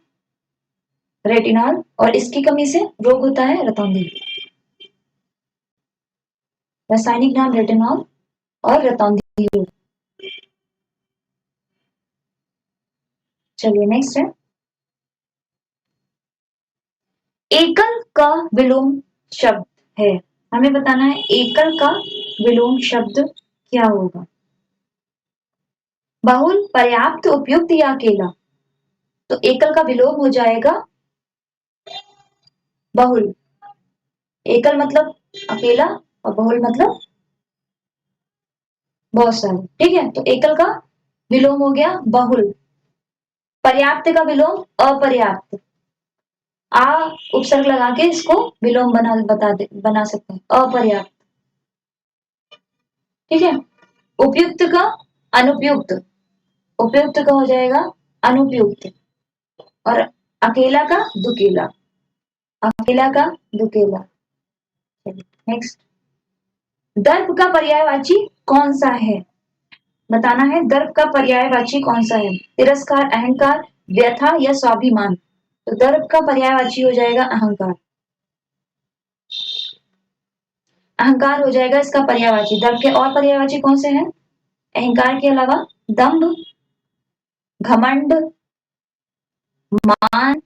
रेटिनॉल, और इसकी कमी से रोग होता है रतौंधी, रासायनिक नाम रेटिनॉल और रतौंधी रोग। चलिए नेक्स्ट है, एकल का विलोम शब्द है, हमें बताना है एकल का विलोम शब्द क्या होगा। बहुल, पर्याप्त, उपयुक्त या अकेला। तो एकल का विलोम हो जाएगा बहुल। एकल मतलब अकेला और बहुल मतलब बहुत सारे, ठीक है। तो एकल का विलोम हो गया बहुल। पर्याप्त का विलोम अपर्याप्त, आ उपसर्ग लगा के इसको विलोम बना सकते हैं, अपर्याप्त, ठीक है। उपयुक्त का अनुपयुक्त, उपयुक्त का हो जाएगा अनुपयुक्त, और अकेला का दुकेला, अकेला का दुकेला। नेक्स्ट, दर्प का पर्यायवाची कौन सा है, बताना है दर्प का पर्यायवाची कौन सा है। तिरस्कार, अहंकार, व्यथा या स्वाभिमान। तो दर्प का पर्यायवाची हो जाएगा अहंकार, अहंकार हो जाएगा इसका पर्यायवाची। दर्प के और पर्यायवाची कौन से हैं, अहंकार के अलावा दंभ, घमंड, मान,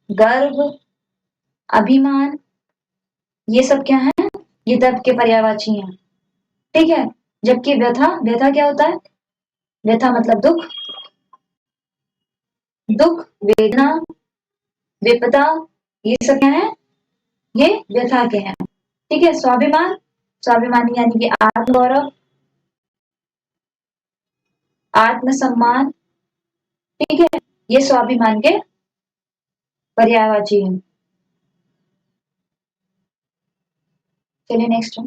गर्व, अभिमान, ये सब क्या है, ये दर्प के पर्यायवाची हैं, ठीक है। जबकि व्यथा, व्यथा क्या होता है, व्यथा मतलब दुख, दुख, वेदना, विपदा, ये सब क्या है, ये व्यथा के हैं, ठीक है। स्वाभिमान, स्वाभिमानी यानी कि आत्मगौरव, आत्मसम्मान, ठीक है, ये स्वाभिमान के पर्यायवाची हैं। चलिए नेक्स्ट,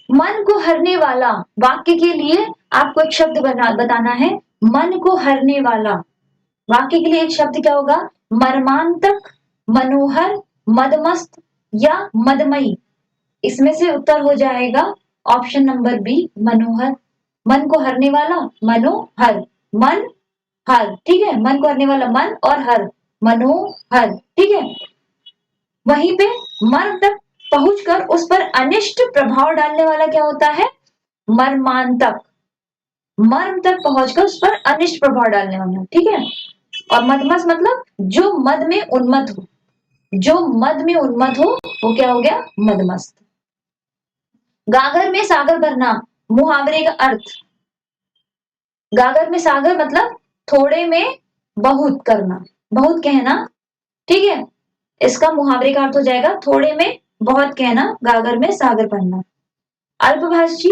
मन को हरने वाला वाक्य के लिए आपको एक शब्द बताना है। मन को हरने वाला वाक्य के लिए एक शब्द क्या होगा, मर्मांतक, मनोहर, मदमस्त या मदमयी। इसमें से उत्तर हो जाएगा ऑप्शन नंबर बी, मनोहर। मन को हरने वाला मनोहर, मन हर, ठीक है। मन को हरने वाला मन और हर, मनोहर, ठीक है। वहीं पे मर्म तक पहुंचकर उस पर अनिष्ट प्रभाव डालने वाला क्या होता है, मर्मांतक। मर्म तक पहुंचकर उस पर अनिष्ट प्रभाव डालने वाला, ठीक है। और मदमस्त मतलब जो मद में उन्मत्त हो, जो मद में उन्मत्त हो वो क्या हो गया, मदमस्त। गागर में सागर भरना मुहावरे का अर्थ, गागर में सागर मतलब थोड़े में बहुत करना, बहुत कहना, ठीक है। इसका मुहावरे का अर्थ हो जाएगा थोड़े में बहुत कहना, गागर में सागर भरना। अल्पभाषी,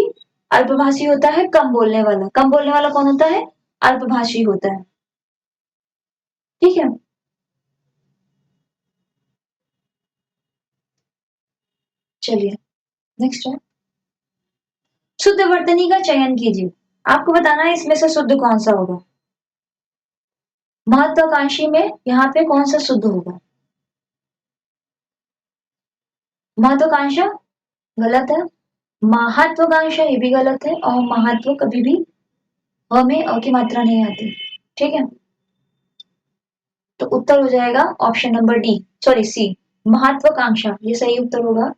अल्पभाषी होता है कम बोलने वाला, कम बोलने वाला कौन होता है, अल्पभाषी होता है, ठीक है। चलिए नेक्स्ट है, शुद्ध वर्तनी का चयन कीजिए। आपको बताना है इसमें से शुद्ध कौन सा होगा। महत्वाकांक्षी में यहाँ पे कौन सा शुद्ध होगा, महत्वाकांक्षा गलत है, महत्वाकांक्षा ये भी गलत है, और महत्व कभी भी अ में अ की मात्रा नहीं आती, ठीक है। तो उत्तर हो जाएगा option number D, sorry C, महत्वाकांक्षा, ये सही उत्तर होगा।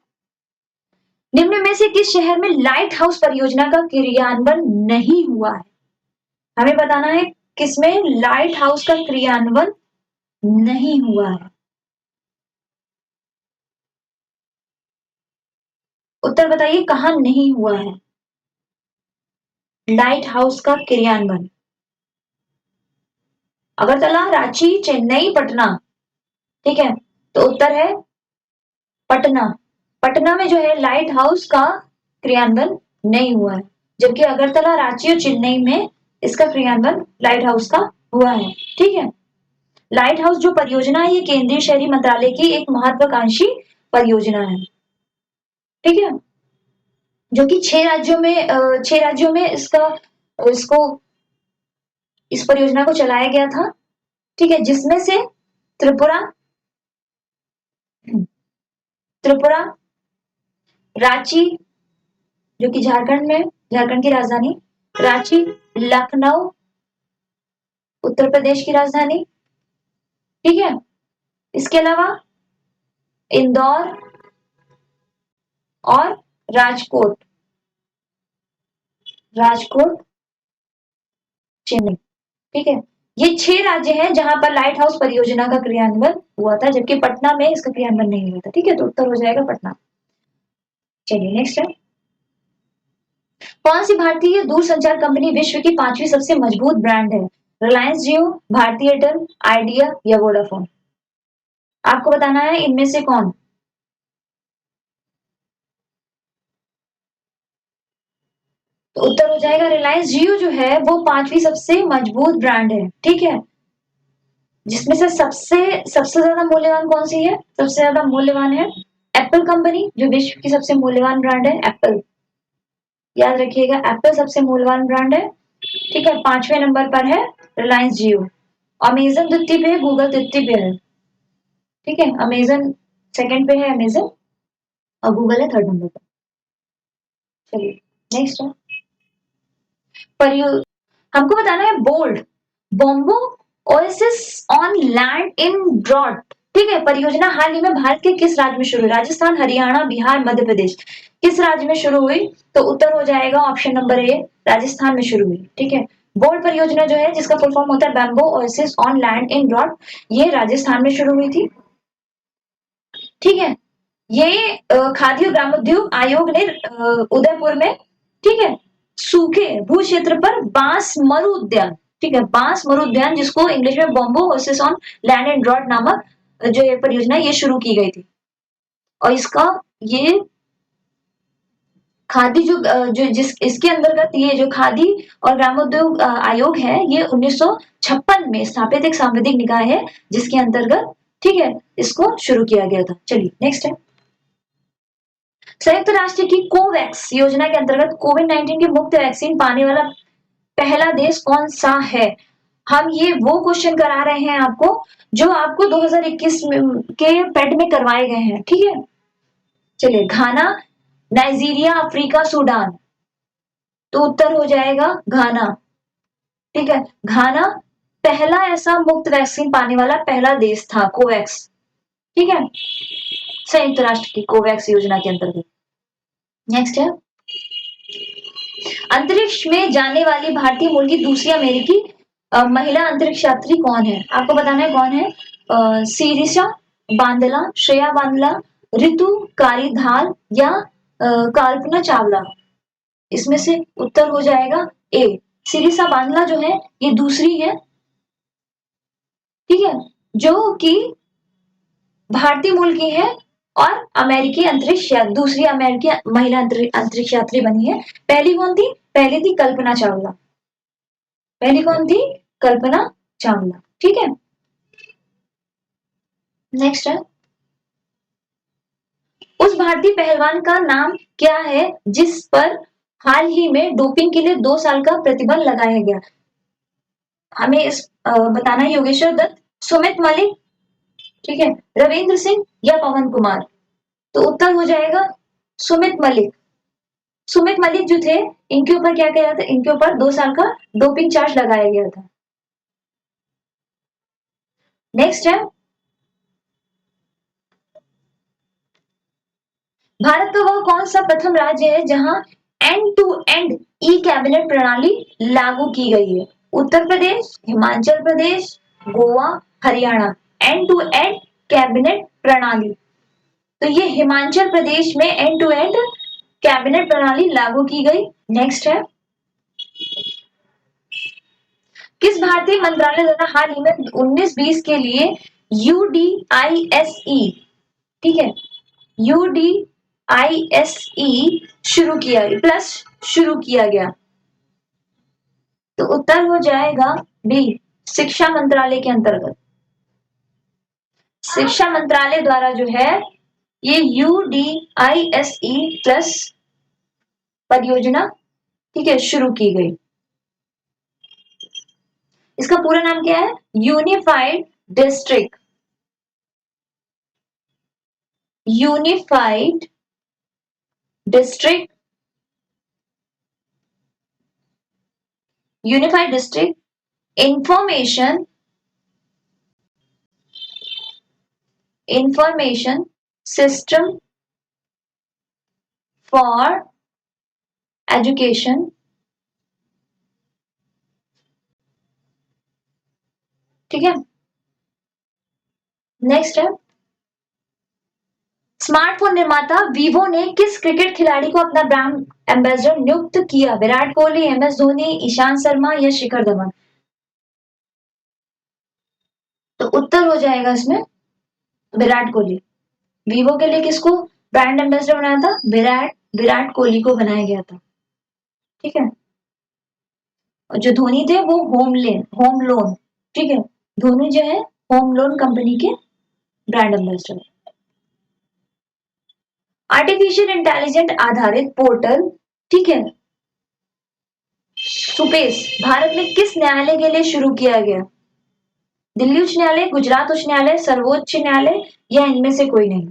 निम्न में से किस शहर में लाइट हाउस परियोजना का क्रियान्वयन नहीं हुआ है? हमें बताना है किसमें लाइट हाउस का क्रियान्वयन नहीं हुआ है। उत्तर बताइए कहाँ नहीं हुआ है लाइट हाउस का क्रियान्वयन? अगरतला, रांची, चेन्नई, पटना। ठीक है, तो उत्तर है पटना। पटना में जो है लाइट हाउस का क्रियान्वयन नहीं हुआ है, जबकि अगरतला, रांची और चेन्नई में इसका क्रियान्वयन लाइट हाउस का हुआ है। ठीक है, लाइट हाउस जो परियोजना है ये केंद्रीय शहरी मंत्रालय की एक महत्वाकांक्षी परियोजना है। ठीक है, जो कि 6 राज्यों में इसका इसको इस परियोजना को चलाया गया था। ठीक है, जिसमें से त्रिपुरा, त्रिपुरा, रांची जो कि झारखंड में, झारखंड की राजधानी रांची, लखनऊ उत्तर प्रदेश की राजधानी। ठीक है, इसके अलावा इंदौर और राजकोट, राजकोट, चेन्नई। ठीक है, ये 6 राज्य हैं जहां पर लाइट हाउस परियोजना का क्रियान्वयन हुआ था, जबकि पटना में इसका क्रियान्वयन नहीं हुआ था। ठीक है, तो उत्तर हो जाएगा पटना। चलिए नेक्स्ट है, कौन सी भारतीय दूरसंचार कंपनी विश्व की 5वीं सबसे मजबूत ब्रांड है? रिलायंस जियो, भारती एयरटेल, आइडिया या वोडाफोन? आपको बताना है इनमें से कौन। तो उत्तर हो जाएगा रिलायंस जियो जो है वो 5वीं सबसे मजबूत ब्रांड है। ठीक है, जिसमें से सबसे सबसे ज्यादा मूल्यवान कौन सी है? सबसे ज्यादा मूल्यवान है एप्पल कंपनी, जो विश्व की सबसे मूल्यवान ब्रांड है एप्पल। याद रखिएगा, एप्पल सबसे मूल्यवान ब्रांड है। ठीक है, 5वें नंबर पर है रिलायंस जियो। अमेजन द्वितीय पे है, गूगल तृतीय पे है। ठीक है, अमेजन सेकंड पे है, अमेजन, और गूगल है थर्ड नंबर पर। चलिए नेक्स्ट है, परियो हमको बताना है bold bombo oasis on land in drought. ठीक है, परियोजना हाल ही में भारत के किस राज्य में शुरू हुई? राजस्थान, हरियाणा, बिहार, मध्य प्रदेश। किस राज्य में शुरू हुई? तो उत्तर हो जाएगा ऑप्शन नंबर ए, राजस्थान में शुरू हुई। ठीक है, बोल्ड परियोजना जो है जिसका फुल फॉर्म होता है bamboo oasis on land in drought, ये राजस्थान में शुरू हुई थी। ठीक है, ये खाद्य और ग्रामोद्योग आयोग ने उदयपुर में, ठीक है, सूखे भू क्षेत्र पर बांस मरु उद्यान, ठीक है, बांस मरु उद्यान जिसको इंग्लिश में bombo oasis on land and drought नामक जो ये परियोजना ये शुरू की गई थी। और इसका ये खादी जो जिस इसके अंतर्गत ये जो खादी और ग्रामोद्योग आयोग है ये 1956 में स्थापित एक सांविधिक निकाय है जिसके अंतर्गत, ठीक है, इसको शुरू किया गया था। चलिए नेक्स्ट है, संयुक्त राष्ट्र की कोवैक्स योजना के अंतर्गत कोविड-19 की मुफ्त वैक्सीन पाने वाला पहला देश कौन सा है? हम ये वो क्वेश्चन करा रहे हैं आपको जो आपको 2021 के पेड में करवाए गए हैं। ठीक है, चलिए घाना, नाइजीरिया, अफ्रीका, सूडान। तो उत्तर हो जाएगा घाना। ठीक है, घाना पहला ऐसा मुफ्त वैक्सीन पाने वाला पहला देश था कोवैक्स। ठीक है, संयुक्त राष्ट्र की कोवैक्स योजना के अंतर्गत। नेक्स्ट है, अंतरिक्ष में जाने वाली भारतीय मूल की दूसरी अमेरिकी महिला अंतरिक्ष यात्री कौन है? आपको बताना है कौन है। सीरिशा बांदला, श्रेया बांदला, ऋतु कारीधाल या कल्पना चावला। इसमें से उत्तर हो जाएगा ए, सिरिसा बांदला जो है ये दूसरी है। ठीक है, जो कि भारतीय मूल की है और अमेरिकी अंतरिक्ष दूसरी अमेरिकी महिला अंतरिक्ष यात्री बनी है। पहली कौन थी? पहली थी कल्पना चावला। पहली कौन थी? कल्पना चावला। ठीक है, नेक्स्ट है, उस भारतीय पहलवान का नाम क्या है जिस पर हाल ही में डोपिंग के लिए 2 साल का प्रतिबंध लगाया गया? हमें इस बताना है योगेश्वर दत्त, सुमित मलिक, ठीक है, रविंद्र सिंह या पवन कुमार। तो उत्तर हो जाएगा सुमित मलिक। सुमित मलिक जो थे इनके ऊपर क्या किया था? इनके ऊपर 2 साल का डोपिंग चार्ज लगाया गया था। नेक्स्ट है, भारत का वह कौन सा प्रथम राज्य है जहां end to end e cabinet प्रणाली लागू की गई है? Uttar Pradesh, Himachal Pradesh, Goa, Haryana. End to end cabinet प्रणाली, तो ये हिमाचल प्रदेश में एंड टू एंड कैबिनेट प्रणाली लागू की गई। नेक्स्ट है, किस भारतीय मंत्रालय द्वारा हाल ही में 19-20 के लिए यूडीआईएसई, ठीक है, यूडीआईएसई शुरू किया गया? तो उत्तर हो जाएगा बी, शिक्षा मंत्रालय के अंतर्गत। शिक्षा मंत्रालय द्वारा जो है ये यूडीआईएसई प्लस परियोजना, ठीक है, शुरू की गई। इसका पूरा नाम क्या है? Unified district, unified district, unified district information system for education, ठीक है। नेक्स्ट है, स्मार्टफोन निर्माता वीवो ने किस क्रिकेट खिलाड़ी को अपना ब्रांड एम्बेसडर नियुक्त किया? विराट कोहली, एमएस धोनी, ईशांत शर्मा या शिखर धवन? तो उत्तर हो जाएगा इसमें विराट कोहली। वीवो के लिए किसको ब्रांड एम्बेसडर बनाया था? विराट कोहली को बनाया गया था, ठीक है। और जो धोनी थे वो होम लोन, ठीक है, धोनी जो है होम लोन कंपनी के ब्रांड एम्बेसडर। आर्टिफिशियल इंटेलिजेंट आधारित पोर्टल, ठीक है, सुपेस भारत में किस न्यायालय के लिए शुरू किया गया? दिल्ली उच्च न्यायालय, गुजरात उच्च न्यायालय, सर्वोच्च न्यायालय या इनमें से कोई नहीं?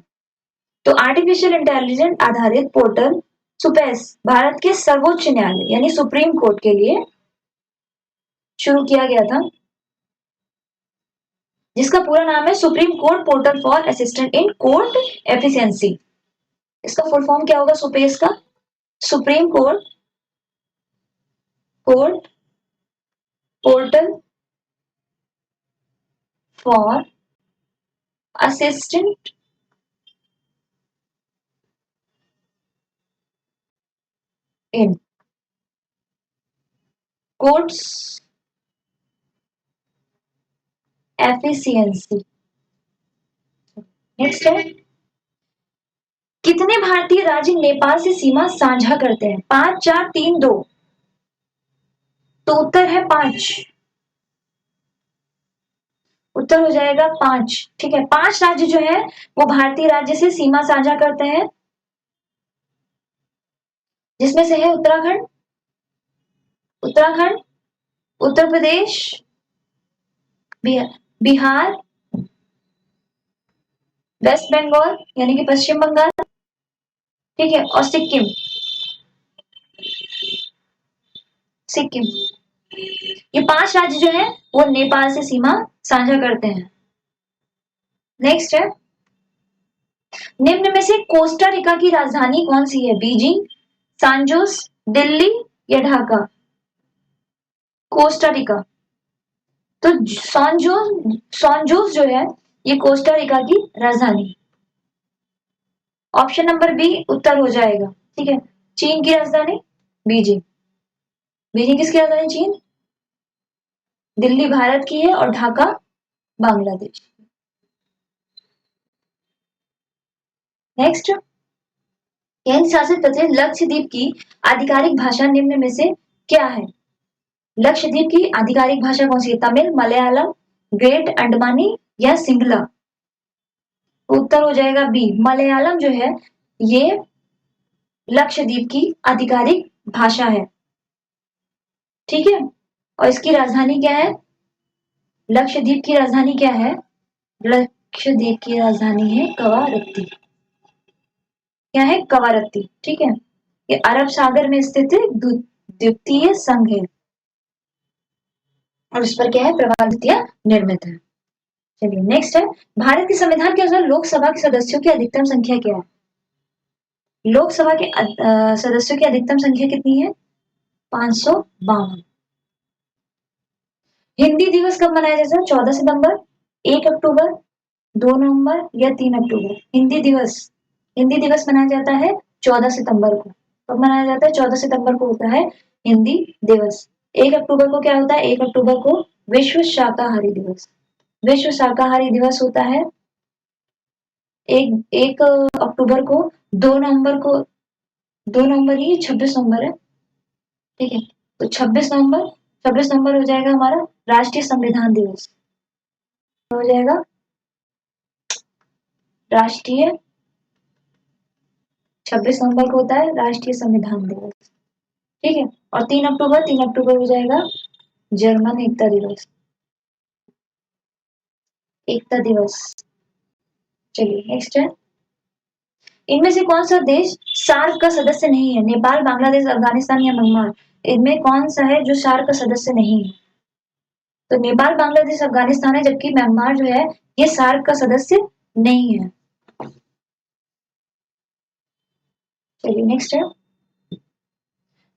तो आर्टिफिशियल इंटेलिजेंट आधारित पोर्टल सुपेस भारत के सर्वोच्च न्यायालय यानी सुप्रीम कोर्ट के लिए शुरू किया गया था, जिसका पूरा नाम है supreme court portal for assistant in court efficiency. इसका फुल फॉर्म क्या होगा सुपेस का? Supreme court portal for assistant in courts efficiency. Next है, कितने भारतीय राज्य नेपाल से सीमा साझा करते हैं? 5, 4, 3, 2? तो उत्तर है 5, उत्तर हो जाएगा 5, ठीक है। 5 राज्य जो है वो भारतीय राज्य से सीमा साझा करते हैं, जिसमें से है उत्तराखंड, उत्तर प्रदेश, बिहार, वेस्ट बंगाल यानी कि पश्चिम बंगाल, ठीक है, और सिक्किम। ये 5 राज्य जो है वो नेपाल से सीमा साझा करते हैं। नेक्स्ट है, निम्न में से कोस्टा रिका की राजधानी कौन सी है? बीजिंग, सांजोस, दिल्ली या ढाका? कोस्टा रिका, तो सांजोस जो है ये कोस्टा रिका की राजधानी। ऑप्शन नंबर बी उत्तर हो जाएगा, ठीक है। चीन की राजधानी बीजिंग, बीजिंग किसकी राजधानी? चीन। दिल्ली भारत की है और ढाका बांग्लादेश। नेक्स्ट, केंद्र शासित प्रदेश लक्षद्वीप की आधिकारिक भाषा निम्न में से क्या है? लक्षद्वीप की आधिकारिक भाषा कौन सी है? तमिल, मलयालम, ग्रेट अंडमानी या सिंगला? उत्तर हो जाएगा बी, मलयालम जो है ये लक्षद्वीप की आधिकारिक भाषा है, ठीक है। और इसकी राजधानी क्या है? लक्षद्वीप की राजधानी क्या है? लक्षद्वीप की राजधानी है कवारत्ती। क्या है? कवारत्ती, ठीक है। ये अरब सागर में स्थित द्वितीय संघ है और इस पर क्या है? प्रवाल द्वितीय निर्मित है। चलिए नेक्स्ट है, भारत के संविधान के अनुसार लोकसभा के सदस्यों की अधिकतम संख्या क्या है? लोकसभा के सदस्यों की अधिकतम संख्या कितनी है? 552। हिंदी दिवस कब मनाया जाता है? 14 सितंबर, 1 अक्टूबर, 2 नवंबर या 3 अक्टूबर? हिंदी दिवस मनाया जाता है 14 सितंबर को। कब मनाया जाता है? 14 सितंबर को होता है हिंदी दिवस। 1 अक्टूबर को क्या होता है? 1 अक्टूबर को विश्व शाकाहारी दिवस। विश्व शाकाहारी दिवस होता है। एक अक्टूबर को, 2 नवंबर को, 2 नवंबर ही 26 नवंबर है, ठीक है। तो 26 नवंबर हो जाएगा हमारा राष्ट्रीय संविधान दिवस। हो जाएगा राष्ट्रीय 26 नवंबर को होता है राष्ट्रीय संविधान दिवस, ठीक है। और 3 अक्टूबर हो जाएगा जर्मन एकता दिवस। एकता दिवस। चलिए नेक्स्ट है, इनमें से कौन सा देश सार्क का सदस्य नहीं है? नेपाल, बांग्लादेश, अफगानिस्तान या म्यांमार? इनमें कौन सा है जो सार्क का सदस्य नहीं है? तो नेपाल, बांग्लादेश, अफगानिस्तान है, जबकि म्यांमार जो है ये सार्क का सदस्य नहीं है। चलिए नेक्स्ट है,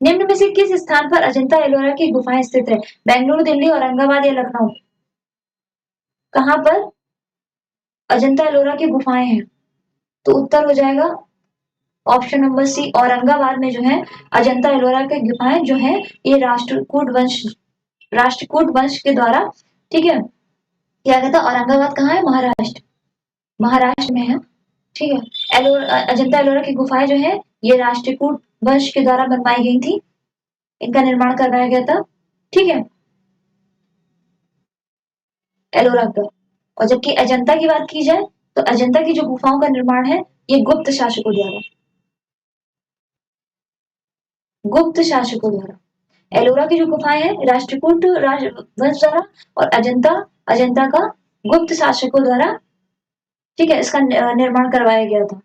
निम्न में से किस स्थान पर अजंता एलोरा की गुफाएं स्थित है? बेंगलुरु, दिल्ली, औरंगाबाद या लखनऊ? कहाँ पर अजंता एलोरा की गुफाएं हैं? तो उत्तर हो जाएगा ऑप्शन नंबर सी, औरंगाबाद में जो है अजंता एलोरा की गुफाएं जो है ये राष्ट्रकूट वंश के द्वारा, ठीक है, किया गया था। औरंगाबाद कहाँ है? महाराष्ट्र, महाराष्ट्र में है, ठीक है। अजंता एलोरा की गुफाएं जो है ये राष्ट्रकूट वंश के द्वारा बनवाई गई थी, इनका निर्माण करवाया गया था, ठीक है, एलोरा का। और जबकि अजंता की बात की जाए तो अजंता की जो गुफाओं का निर्माण है ये गुप्त शासकों द्वारा। एलोरा की जो गुफाएं हैं राष्ट्रकूट वंश द्वारा, और अजंता अजंता का गुप्त शासकों द्वारा, ठीक है, इसका निर्माण करवाया गया था।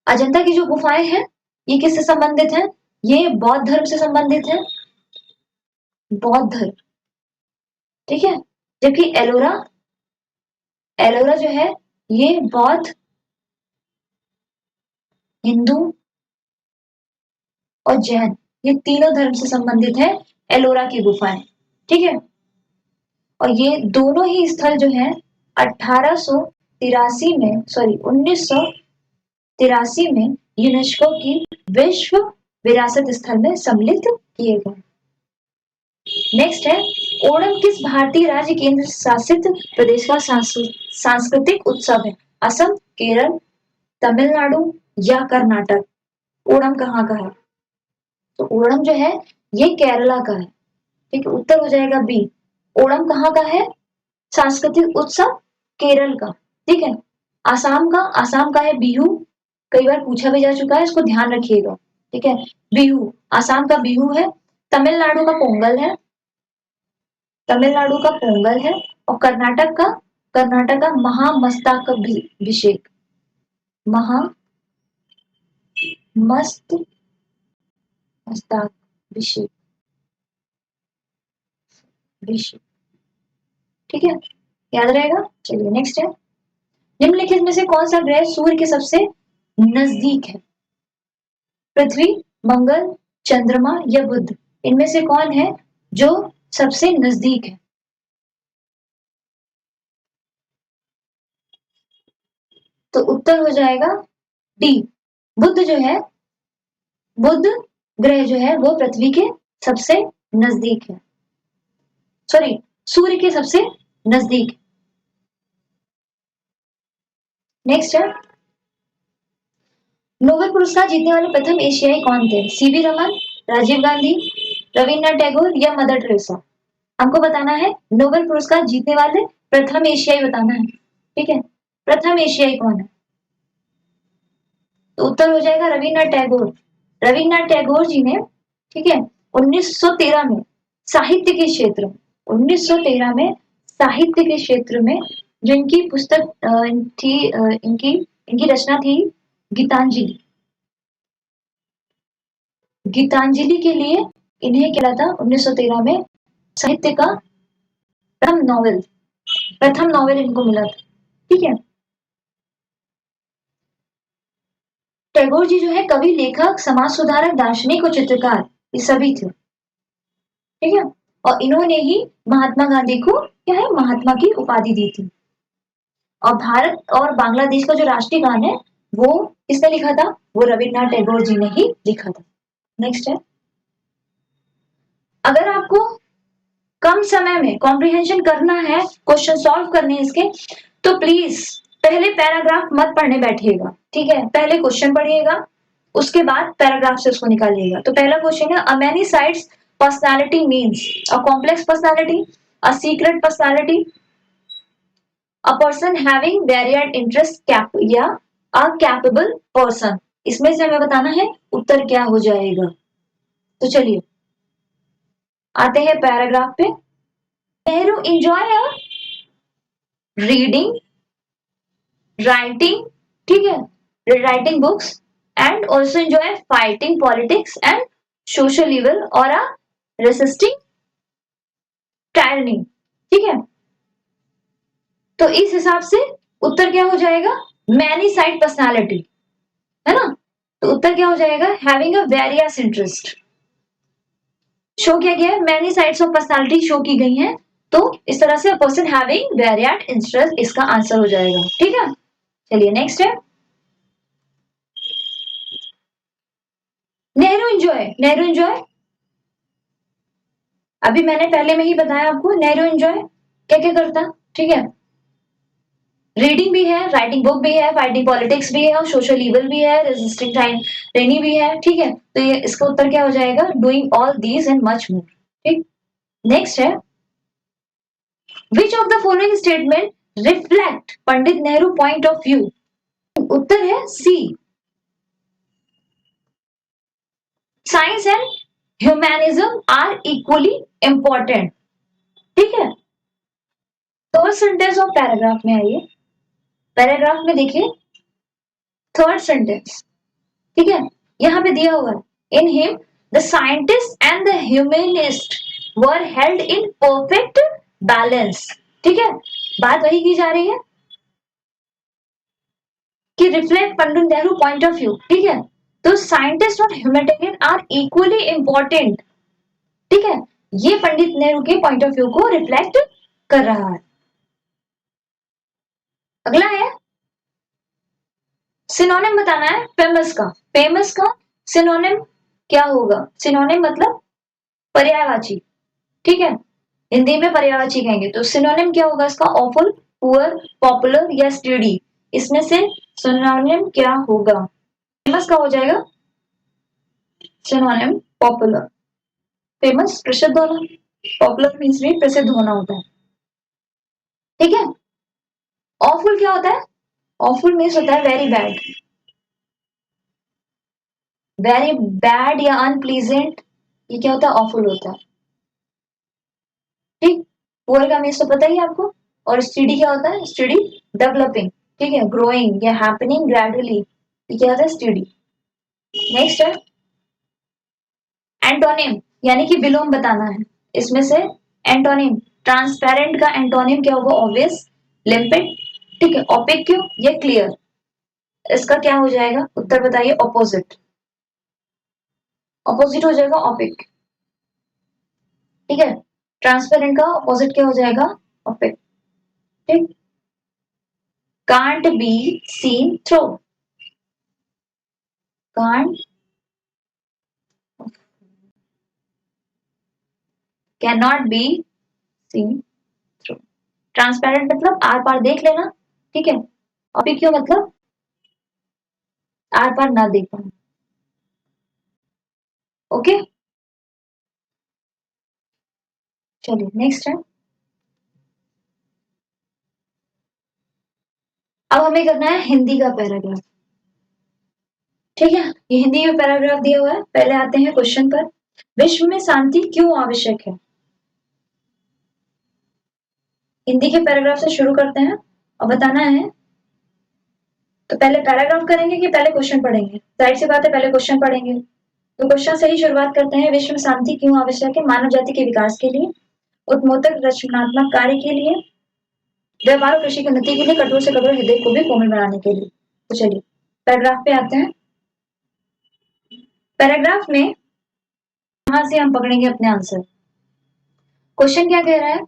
अजंता की जो गुफाएं हैं ये किससे संबंधित है? ये बौद्ध धर्म से संबंधित है, बौद्ध धर्म, ठीक है। जबकि एलोरा एलोरा जो है ये बौद्ध, हिंदू और जैन, ये तीनों धर्म से संबंधित है एलोरा की गुफाएं, ठीक है। और ये दोनों ही स्थल जो है 1883 में, सॉरी 1983 में यूनेस्को की विश्व विरासत स्थल में सम्मिलित किए गए। नेक्स्ट है, ओणम किस भारतीय राज्य केंद्र शासित प्रदेश का सांस्कृतिक उत्सव है? असम, केरल, तमिलनाडु या कर्नाटक? ओणम कहाँ का है? तो ओणम जो है ये केरला का है, ठीक है, उत्तर हो जाएगा बी। ओणम कहाँ का है सांस्कृतिक उत्सव? केरल का, ठीक है। आसाम का है बिहू, कई बार पूछा भी जा चुका है, इसको ध्यान रखिएगा, ठीक है। बिहू, आसाम का बिहू है। तमिलनाडु का पोंगल है, तमिलनाडु का पोंगल है। और कर्नाटक का महामस्तकाभिषेक, महामस्तकाभिषेक, ठीक है, याद रहेगा। चलिए नेक्स्ट है, निम्नलिखित में से कौन सा ग्रह सूर्य के सबसे नजदीक है? पृथ्वी, मंगल, चंद्रमा या बुध? इनमें से कौन है जो सबसे नजदीक है? तो उत्तर हो जाएगा डी, बुध जो है, बुध ग्रह जो है वो पृथ्वी के सबसे नजदीक है, सॉरी सूर्य के सबसे नजदीक। नेक्स्ट है, नोबेल पुरस्कार जीतने वाले प्रथम एशियाई कौन थे? सीवी रमन, राजीव गांधी, रविन्द्रनाथ टैगोर या मदर टेरेसा? हमको बताना है नोबेल पुरस्कार जीतने वाले प्रथम एशियाई बताना है, ठीक है। प्रथम एशियाई कौन है? तो उत्तर हो जाएगा रविन्द्रनाथ टैगोर। रविन्द्रनाथ टैगोर जी ने, ठीक है, 1913 में साहित्य के क्षेत्र में, 1913 में साहित्य के क्षेत्र में जो इनकी पुस्तक थी, इनकी इनकी रचना थी गीतांजलि। गीतांजलि के लिए इन्हें क्या था 1913 में साहित्य का प्रथम नॉवेल इनको मिला था, ठीक है। टैगोर जी जो है कवि, लेखक, समाज सुधारक, दार्शनिक और चित्रकार, ये सभी थे। ठीक है, और इन्होंने ही महात्मा गांधी को क्या है, महात्मा की उपाधि दी थी। और भारत और बांग्लादेश का जो राष्ट्रीय गान है वो किसने लिखा था, वो रविन्द्रनाथ टैगोर जी ने ही लिखा था। नेक्स्ट है, अगर आपको कम समय में कॉम्प्रिहेंशन करना है, क्वेश्चन सॉल्व करने हैं इसके, तो प्लीज पहले पैराग्राफ मत पढ़ने बैठिएगा। ठीक है, पहले क्वेश्चन पढ़िएगा, उसके बाद पैराग्राफ से उसको निकालिएगा। तो पहला क्वेश्चन है, a many sides personality means a complex personality, a secret personality, a person having varied interest, cap या अ कैपेबल पर्सन। इसमें से हमें बताना है उत्तर क्या हो जाएगा। तो चलिए आते हैं पैराग्राफ पे। नेहरू एंजॉय रीडिंग, राइटिंग, ठीक है, writing books and also enjoy fighting politics and social evil और अ रेसिस्टिंग टायरनी। ठीक है, तो इस हिसाब से उत्तर क्या हो जाएगा, मैनी साइड पर्सनालिटी, है ना। तो उत्तर क्या हो जाएगा, having a various interest. Show किया गया है, many sides of personality show की गई हैं, तो इस तरह से पर्सन हैविंग वेरिएड इंटरेस्ट इसका आंसर हो जाएगा। ठीक है, चलिए नेक्स्ट है, नेहरू एंजॉय। नेहरू एंजॉय अभी मैंने पहले में ही बताया आपको, नेहरू एंजॉय क्या क्या करता। ठीक है, रीडिंग भी है, राइटिंग बुक भी है, फाइटिंग पॉलिटिक्स भी है, और सोशल इवल भी है, रेजिस्टिंग टाइम रेनी भी है। ठीक है, तो ये इसका उत्तर क्या हो जाएगा, doing all these and much more. ठीक, नेक्स्ट है, which of the following statement reflect Pandit Nehru point of view. उत्तर है C, science and humanism are equally important. ठीक है, थर्ड सेंटेंस ऑफ पैराग्राफ में आइए, पैराग्राफ में देखिए थर्ड सेंटेंस। ठीक है, यहां पे दिया हुआ है, in him the scientist and the humanist were held in perfect balance. ठीक है, बात वही की जा रही है कि reflect Pandit Nehru point of view. ठीक है, तो साइंटिस्ट और ह्यूमैनिटेरियन आर इक्वली इंपॉर्टेंट। ठीक है, ये पंडित नेहरू के पॉइंट ऑफ व्यू को रिफ्लेक्ट कर रहा है। अगला है, सिनोनिम बताना है फेमस का। फेमस का सिनोनिम क्या होगा, सिनोनिम मतलब पर्यायवाची। ठीक है, हिंदी में पर्यायवाची कहेंगे, तो सिनोनिम क्या होगा इसका, ऑफुल, पुअर, पॉपुलर या स्टडी। इसमें से सिनोनिम क्या होगा, फेमस का हो जाएगा सिनोनिम पॉपुलर। फेमस प्रसिद्ध होना, पॉपुलर मीन्स भी प्रसिद्ध होना होता है। ठीक है, ऑफुल क्या होता है, ऑफुल मीन्स होता है वेरी बैड, वेरी बैड या अनप्लीजेंट, ये क्या होता है, ऑफुल होता है। ठीक, पुअर का मीन्स तो पता ही है आपको, और स्टडी क्या होता है, स्टडी डेवलपिंग, ठीक है, ग्रोइंग या हैपनिंग ग्रेजुअली, ये क्या होता है, स्टडी। नेक्स्ट है, एंटोनिम यानी कि विलोम बताना है। इसमें से एंटोनिम, ट्रांसपेरेंट का एंटोनिम क्या होगा, ऑब्वियस, लिम्पिड, ठीक है, ओपेक क्यों, ये क्लियर। इसका क्या हो जाएगा, उत्तर बताइए, ऑपोजिट। ऑपोजिट हो जाएगा ओपेक। ठीक है, ट्रांसपेरेंट का ऑपोजिट क्या हो जाएगा, ओपेक। ठीक, can't be seen through, can't can not be seen through. Transparent मतलब आर पार देख लेना, ठीक है, ओपेक क्यों मतलब आर पार ना देख पाना। ओके, चलिए नेक्स्ट है, अब हमें करना है हिंदी का पैराग्राफ। ठीक है, ये हिंदी में पैराग्राफ दिया हुआ है। पहले आते हैं क्वेश्चन पर, विश्व में शांति क्यों आवश्यक है। हिंदी के पैराग्राफ से शुरू करते हैं और बताना है, तो पहले पैराग्राफ करेंगे कि पहले क्वेश्चन पढ़ेंगे, जाहिर सी बात है पहले क्वेश्चन पढ़ेंगे। तो क्वेश्चन से ही शुरुआत करते हैं, विश्व में शांति क्यों आवश्यक है, मानव जाति के विकास के लिए, उत्मोदक रचनात्मक कार्य के लिए, व्यापार और कृषि की उन्नति के लिए, कठोर से कठोर हृदय को भी कोमल बनाने के लिए। तो चलिए पैराग्राफ पे आते हैं। पैराग्राफ में यहां से हम पकड़ेंगे अपने आंसर। क्वेश्चन क्या कह रहा है,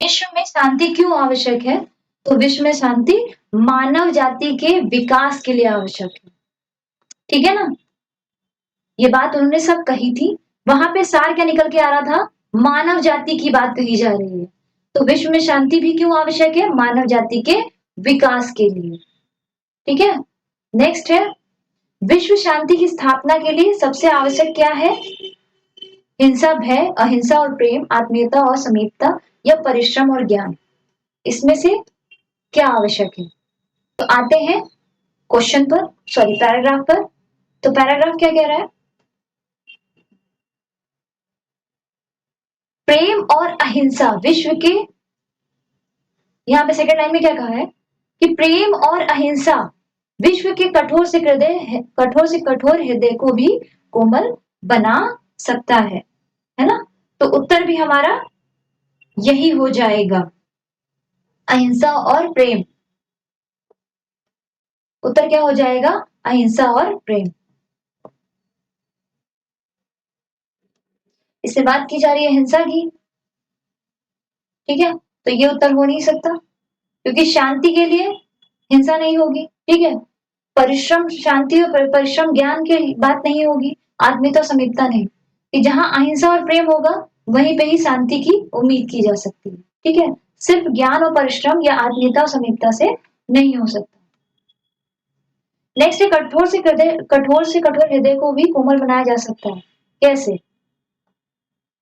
विश्व में शांति क्यों आवश्यक है? तो विश्व में शांति मानव जाति के विकास के लिए आवश्यक है। ठीक है ना, ये बात उन्होंने सब कही थी। वहां पे सार क्या निकल के आ रहा था, मानव जाति की बात कही जा रही है। तो विश्व में शांति भी क्यों आवश्यक है? मानव जाति के विकास के लिए। ठीक है, नेक्स्ट है, विश्व शांति की स्थापना के लिए सबसे आवश्यक क्या है? हिंसा, भय, अहिंसा और प्रेम, आत्मीयता और समीपता, या परिश्रम और ज्ञान। इसमें से क्या आवश्यक है? तो आते हैं क्वेश्चन पर, सॉरी पैराग्राफ पर। तो पैराग्राफ क्या कह रहा है, प्रेम और अहिंसा विश्व के, यहाँ पे सेकंड लाइन में क्या कहा है कि प्रेम और अहिंसा विश्व के कठोर से कठोर हृदय को भी कोमल बना सकता है ना। तो उत्तर भी हमारा यही हो जाएगा, अहिंसा और प्रेम। उत्तर क्या हो जाएगा, अहिंसा और प्रेम। इससे बात की जा रही है हिंसा की, ठीक है, तो ये उत्तर हो नहीं सकता क्योंकि शांति के लिए हिंसा नहीं होगी। ठीक है, परिश्रम, शांति और परिश्रम ज्ञान की बात नहीं होगी, आत्मीयता समीपता नहीं, कि जहां अहिंसा और प्रेम होगा वहीं पे ही शांति की उम्मीद की जा सकती है। ठीक है, सिर्फ ज्ञान और परिश्रम या आत्मीयता और समीपता से नहीं हो सकता। नेक्स्ट है, कठोर से कठोर हृदय को भी कोमल बनाया जा सकता है। कैसे?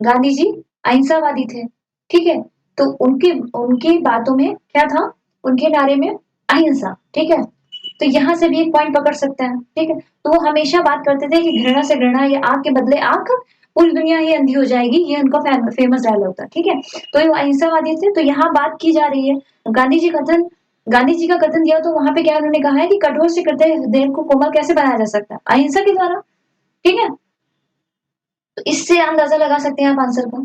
गांधी जी अहिंसावादी थे, ठीक है, तो उनकी उनकी बातों में क्या था, उनके नारे में अहिंसा। ठीक है, तो यहाँ से भी एक पॉइंट पकड़ सकते हैं। ठीक है, तो वो हमेशा बात करते थे कि घृणा से घृणा या आग के बदले आग, पूरी दुनिया ही अंधी हो जाएगी, ये उनका फेमस डायलॉग था। ठीक है, तो ये अहिंसावादी थे। तो यहाँ बात की जा रही है, गांधी जी का कथन दिया, तो वहां पे क्या उन्होंने कहा है कि कठोर से हृदय को कोमल कैसे बनाया जा सकता है, अहिंसा के द्वारा। ठीक है, तो इससे अंदाजा लगा सकते हैं आप आंसर का।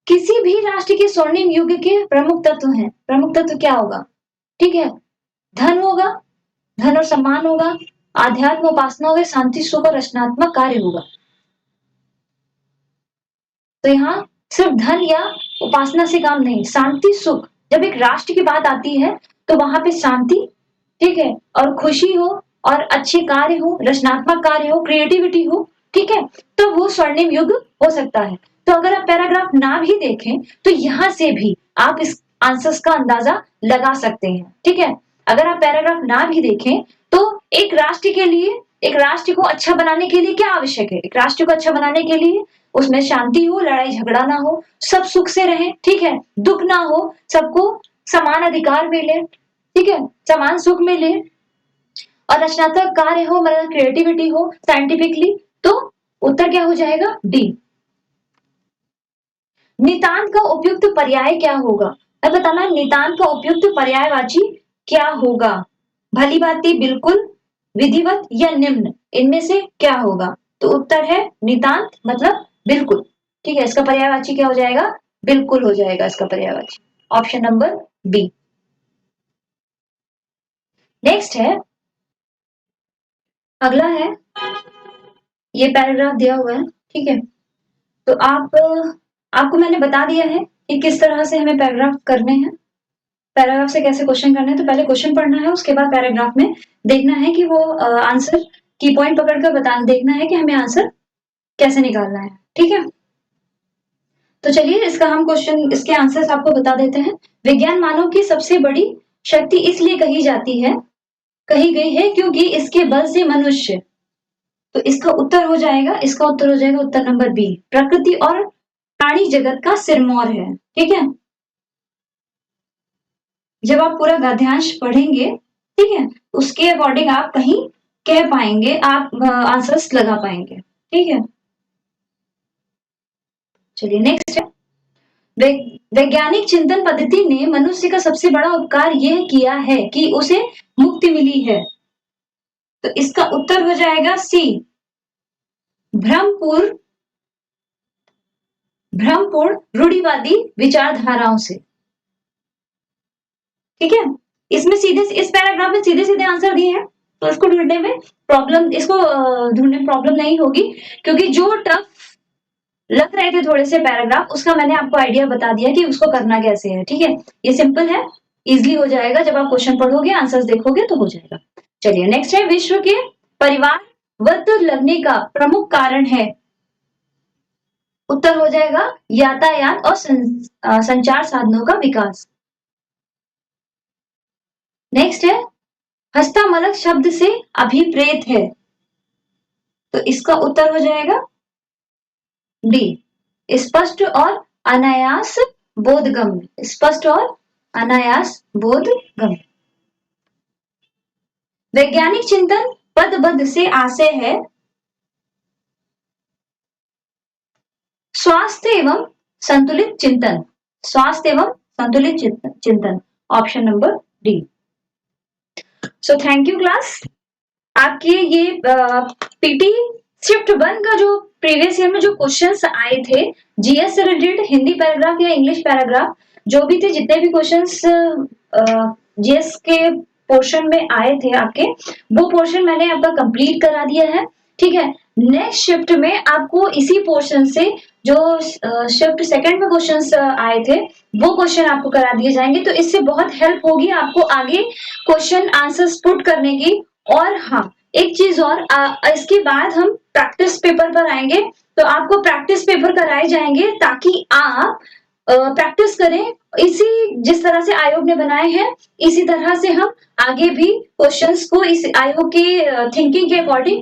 किसी भी राष्ट्र के स्वर्णिम युग के प्रमुख तत्व हैं। प्रमुख तत्व क्या होगा? ठीक है, धन होगा, धन और सम्मान होगा, आध्यात्म उपासना होगा, शांति सुख और रचनात्मक कार्य होगा। तो यहाँ सिर्फ धन या उपासना से काम नहीं, शांति सुख, जब एक राष्ट्र की बात आती है तो वहां पे शांति, ठीक है, और खुशी हो, और अच्छे कार्य हो, रचनात्मक कार्य हो, क्रिएटिविटी हो, ठीक है, तो वो स्वर्णिम युग हो सकता है। तो अगर आप पैराग्राफ ना भी देखें तो यहाँ से भी आप इस आंसर्स का अंदाजा लगा सकते हैं। ठीक है, अगर आप पैराग्राफ ना भी देखें तो एक राष्ट्र के लिए, एक राष्ट्र को अच्छा बनाने के लिए क्या आवश्यक है? एक राष्ट्र को अच्छा बनाने के लिए उसमें शांति हो, लड़ाई झगड़ा ना हो, सब सुख से रहे, ठीक है, दुख ना हो, सबको समान अधिकार मिले, ठीक है, समान सुख मिले, और रचनात्मक कार्य हो, मतलब क्रिएटिविटी हो साइंटिफिकली। तो उत्तर क्या हो जाएगा? डी। नितांत का उपयुक्त पर्याय क्या होगा? अब बताना, नितांत का उपयुक्त पर्यायवाची क्या होगा? भली भांति, बिल्कुल, विधिवत या निम्न, इनमें से क्या होगा? तो उत्तर है नितांत मतलब बिल्कुल। ठीक है, इसका पर्यायवाची क्या हो जाएगा? बिल्कुल हो जाएगा इसका पर्यायवाची, ऑप्शन नंबर बी। नेक्स्ट है, अगला है, ये पैराग्राफ दिया हुआ है, ठीक है, तो आपको मैंने बता दिया है कि किस तरह से हमें पैराग्राफ करने हैं, पैराग्राफ से कैसे क्वेश्चन करने हैं। तो पहले क्वेश्चन पढ़ना है, उसके बाद पैराग्राफ में देखना है कि वो आंसर की पॉइंट पकड़कर बता देखना है कि हमें आंसर कैसे निकालना है। ठीक है, तो चलिए इसका हम क्वेश्चन, इसके आंसर्स आपको बता देते हैं। विज्ञान मानव की सबसे बड़ी शक्ति इसलिए कही गई है क्योंकि इसके बल से मनुष्य, तो इसका उत्तर हो जाएगा, इसका उत्तर हो जाएगा उत्तर नंबर बी, प्रकृति और प्राणी जगत का सिरमौर है। ठीक है, जब आप पूरा गद्यांश पढ़ेंगे, ठीक है, उसके अकॉर्डिंग आप कहीं कह पाएंगे, आप आंसर्स लगा पाएंगे। ठीक है, चलिए नेक्स्ट है, वैज्ञानिक चिंतन पद्धति ने मनुष्य का सबसे बड़ा उपकार यह किया है कि उसे मुक्ति मिली है। तो इसका उत्तर हो जाएगा सी, भ्रमपूर्ण रूढ़िवादी विचारधाराओं से। ठीक है, इसमें सीधे, इस पैराग्राफ में सीधे सीधे आंसर दिए हैं, तो इसको ढूंढने में प्रॉब्लम, इसको ढूंढने में प्रॉब्लम नहीं होगी, क्योंकि जो टफ लग रहे थे थोड़े से पैराग्राफ, उसका मैंने आपको आइडिया बता दिया कि उसको करना कैसे है। ठीक है, ये सिंपल है, इजिली हो जाएगा, जब आप क्वेश्चन पढ़ोगे आंसर्स देखोगे तो हो जाएगा। चलिए नेक्स्ट है, विश्व के परिवारवाद लगने का प्रमुख कारण है। उत्तर हो जाएगा यातायात और संचार साधनों का विकास। नेक्स्ट है, हस्तमलक शब्द से अभिप्रेत है, तो इसका उत्तर हो जाएगा डी, स्पष्ट और अनायास बोधगम्य। स्पष्ट और अनायास बोधगम्य। वैज्ञानिक चिंतन पदबद्ध से आशय है स्वास्थ्य एवं संतुलित चिंतन। स्वास्थ्य एवं संतुलित चिंतन, option number D. So thank you class. आपके ये पीटी शिफ्ट 1 का जो प्रीवियस ईयर में जो क्वेश्चंस आए थे जीएस से रिलेटेड, हिंदी पैराग्राफ या इंग्लिश पैराग्राफ, जो भी थे, जितने भी क्वेश्चंस जीएस के पोर्शन में आए थे आपके, वो पोर्शन मैंने आपका कंप्लीट करा दिया है। ठीक है, नेक्स्ट शिफ्ट में आपको इसी पोर्शन से जो शिफ्ट सेकंड में क्वेश्चंस आए थे वो क्वेश्चन आपको करा दिए जाएंगे, तो इससे बहुत हेल्प होगी आपको आगे क्वेश्चन आंसर्स पुट करने की। और हाँ, एक चीज और, इसके बाद हम प्रैक्टिस पेपर पर आएंगे, तो आपको प्रैक्टिस पेपर कराए जाएंगे ताकि आप प्रैक्टिस करें, इसी जिस तरह से आयोग ने बनाए हैं इसी तरह से हम आगे भी क्वेश्चंस को इस आयोग की थिंकिंग के अकॉर्डिंग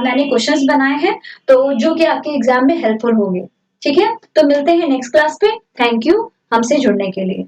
मैंने क्वेश्चंस बनाए हैं, तो जो कि आपके एग्जाम में हेल्पफुल होंगे। ठीक है, तो मिलते हैं नेक्स्ट क्लास पे। थैंक यू हमसे जुड़ने के लिए।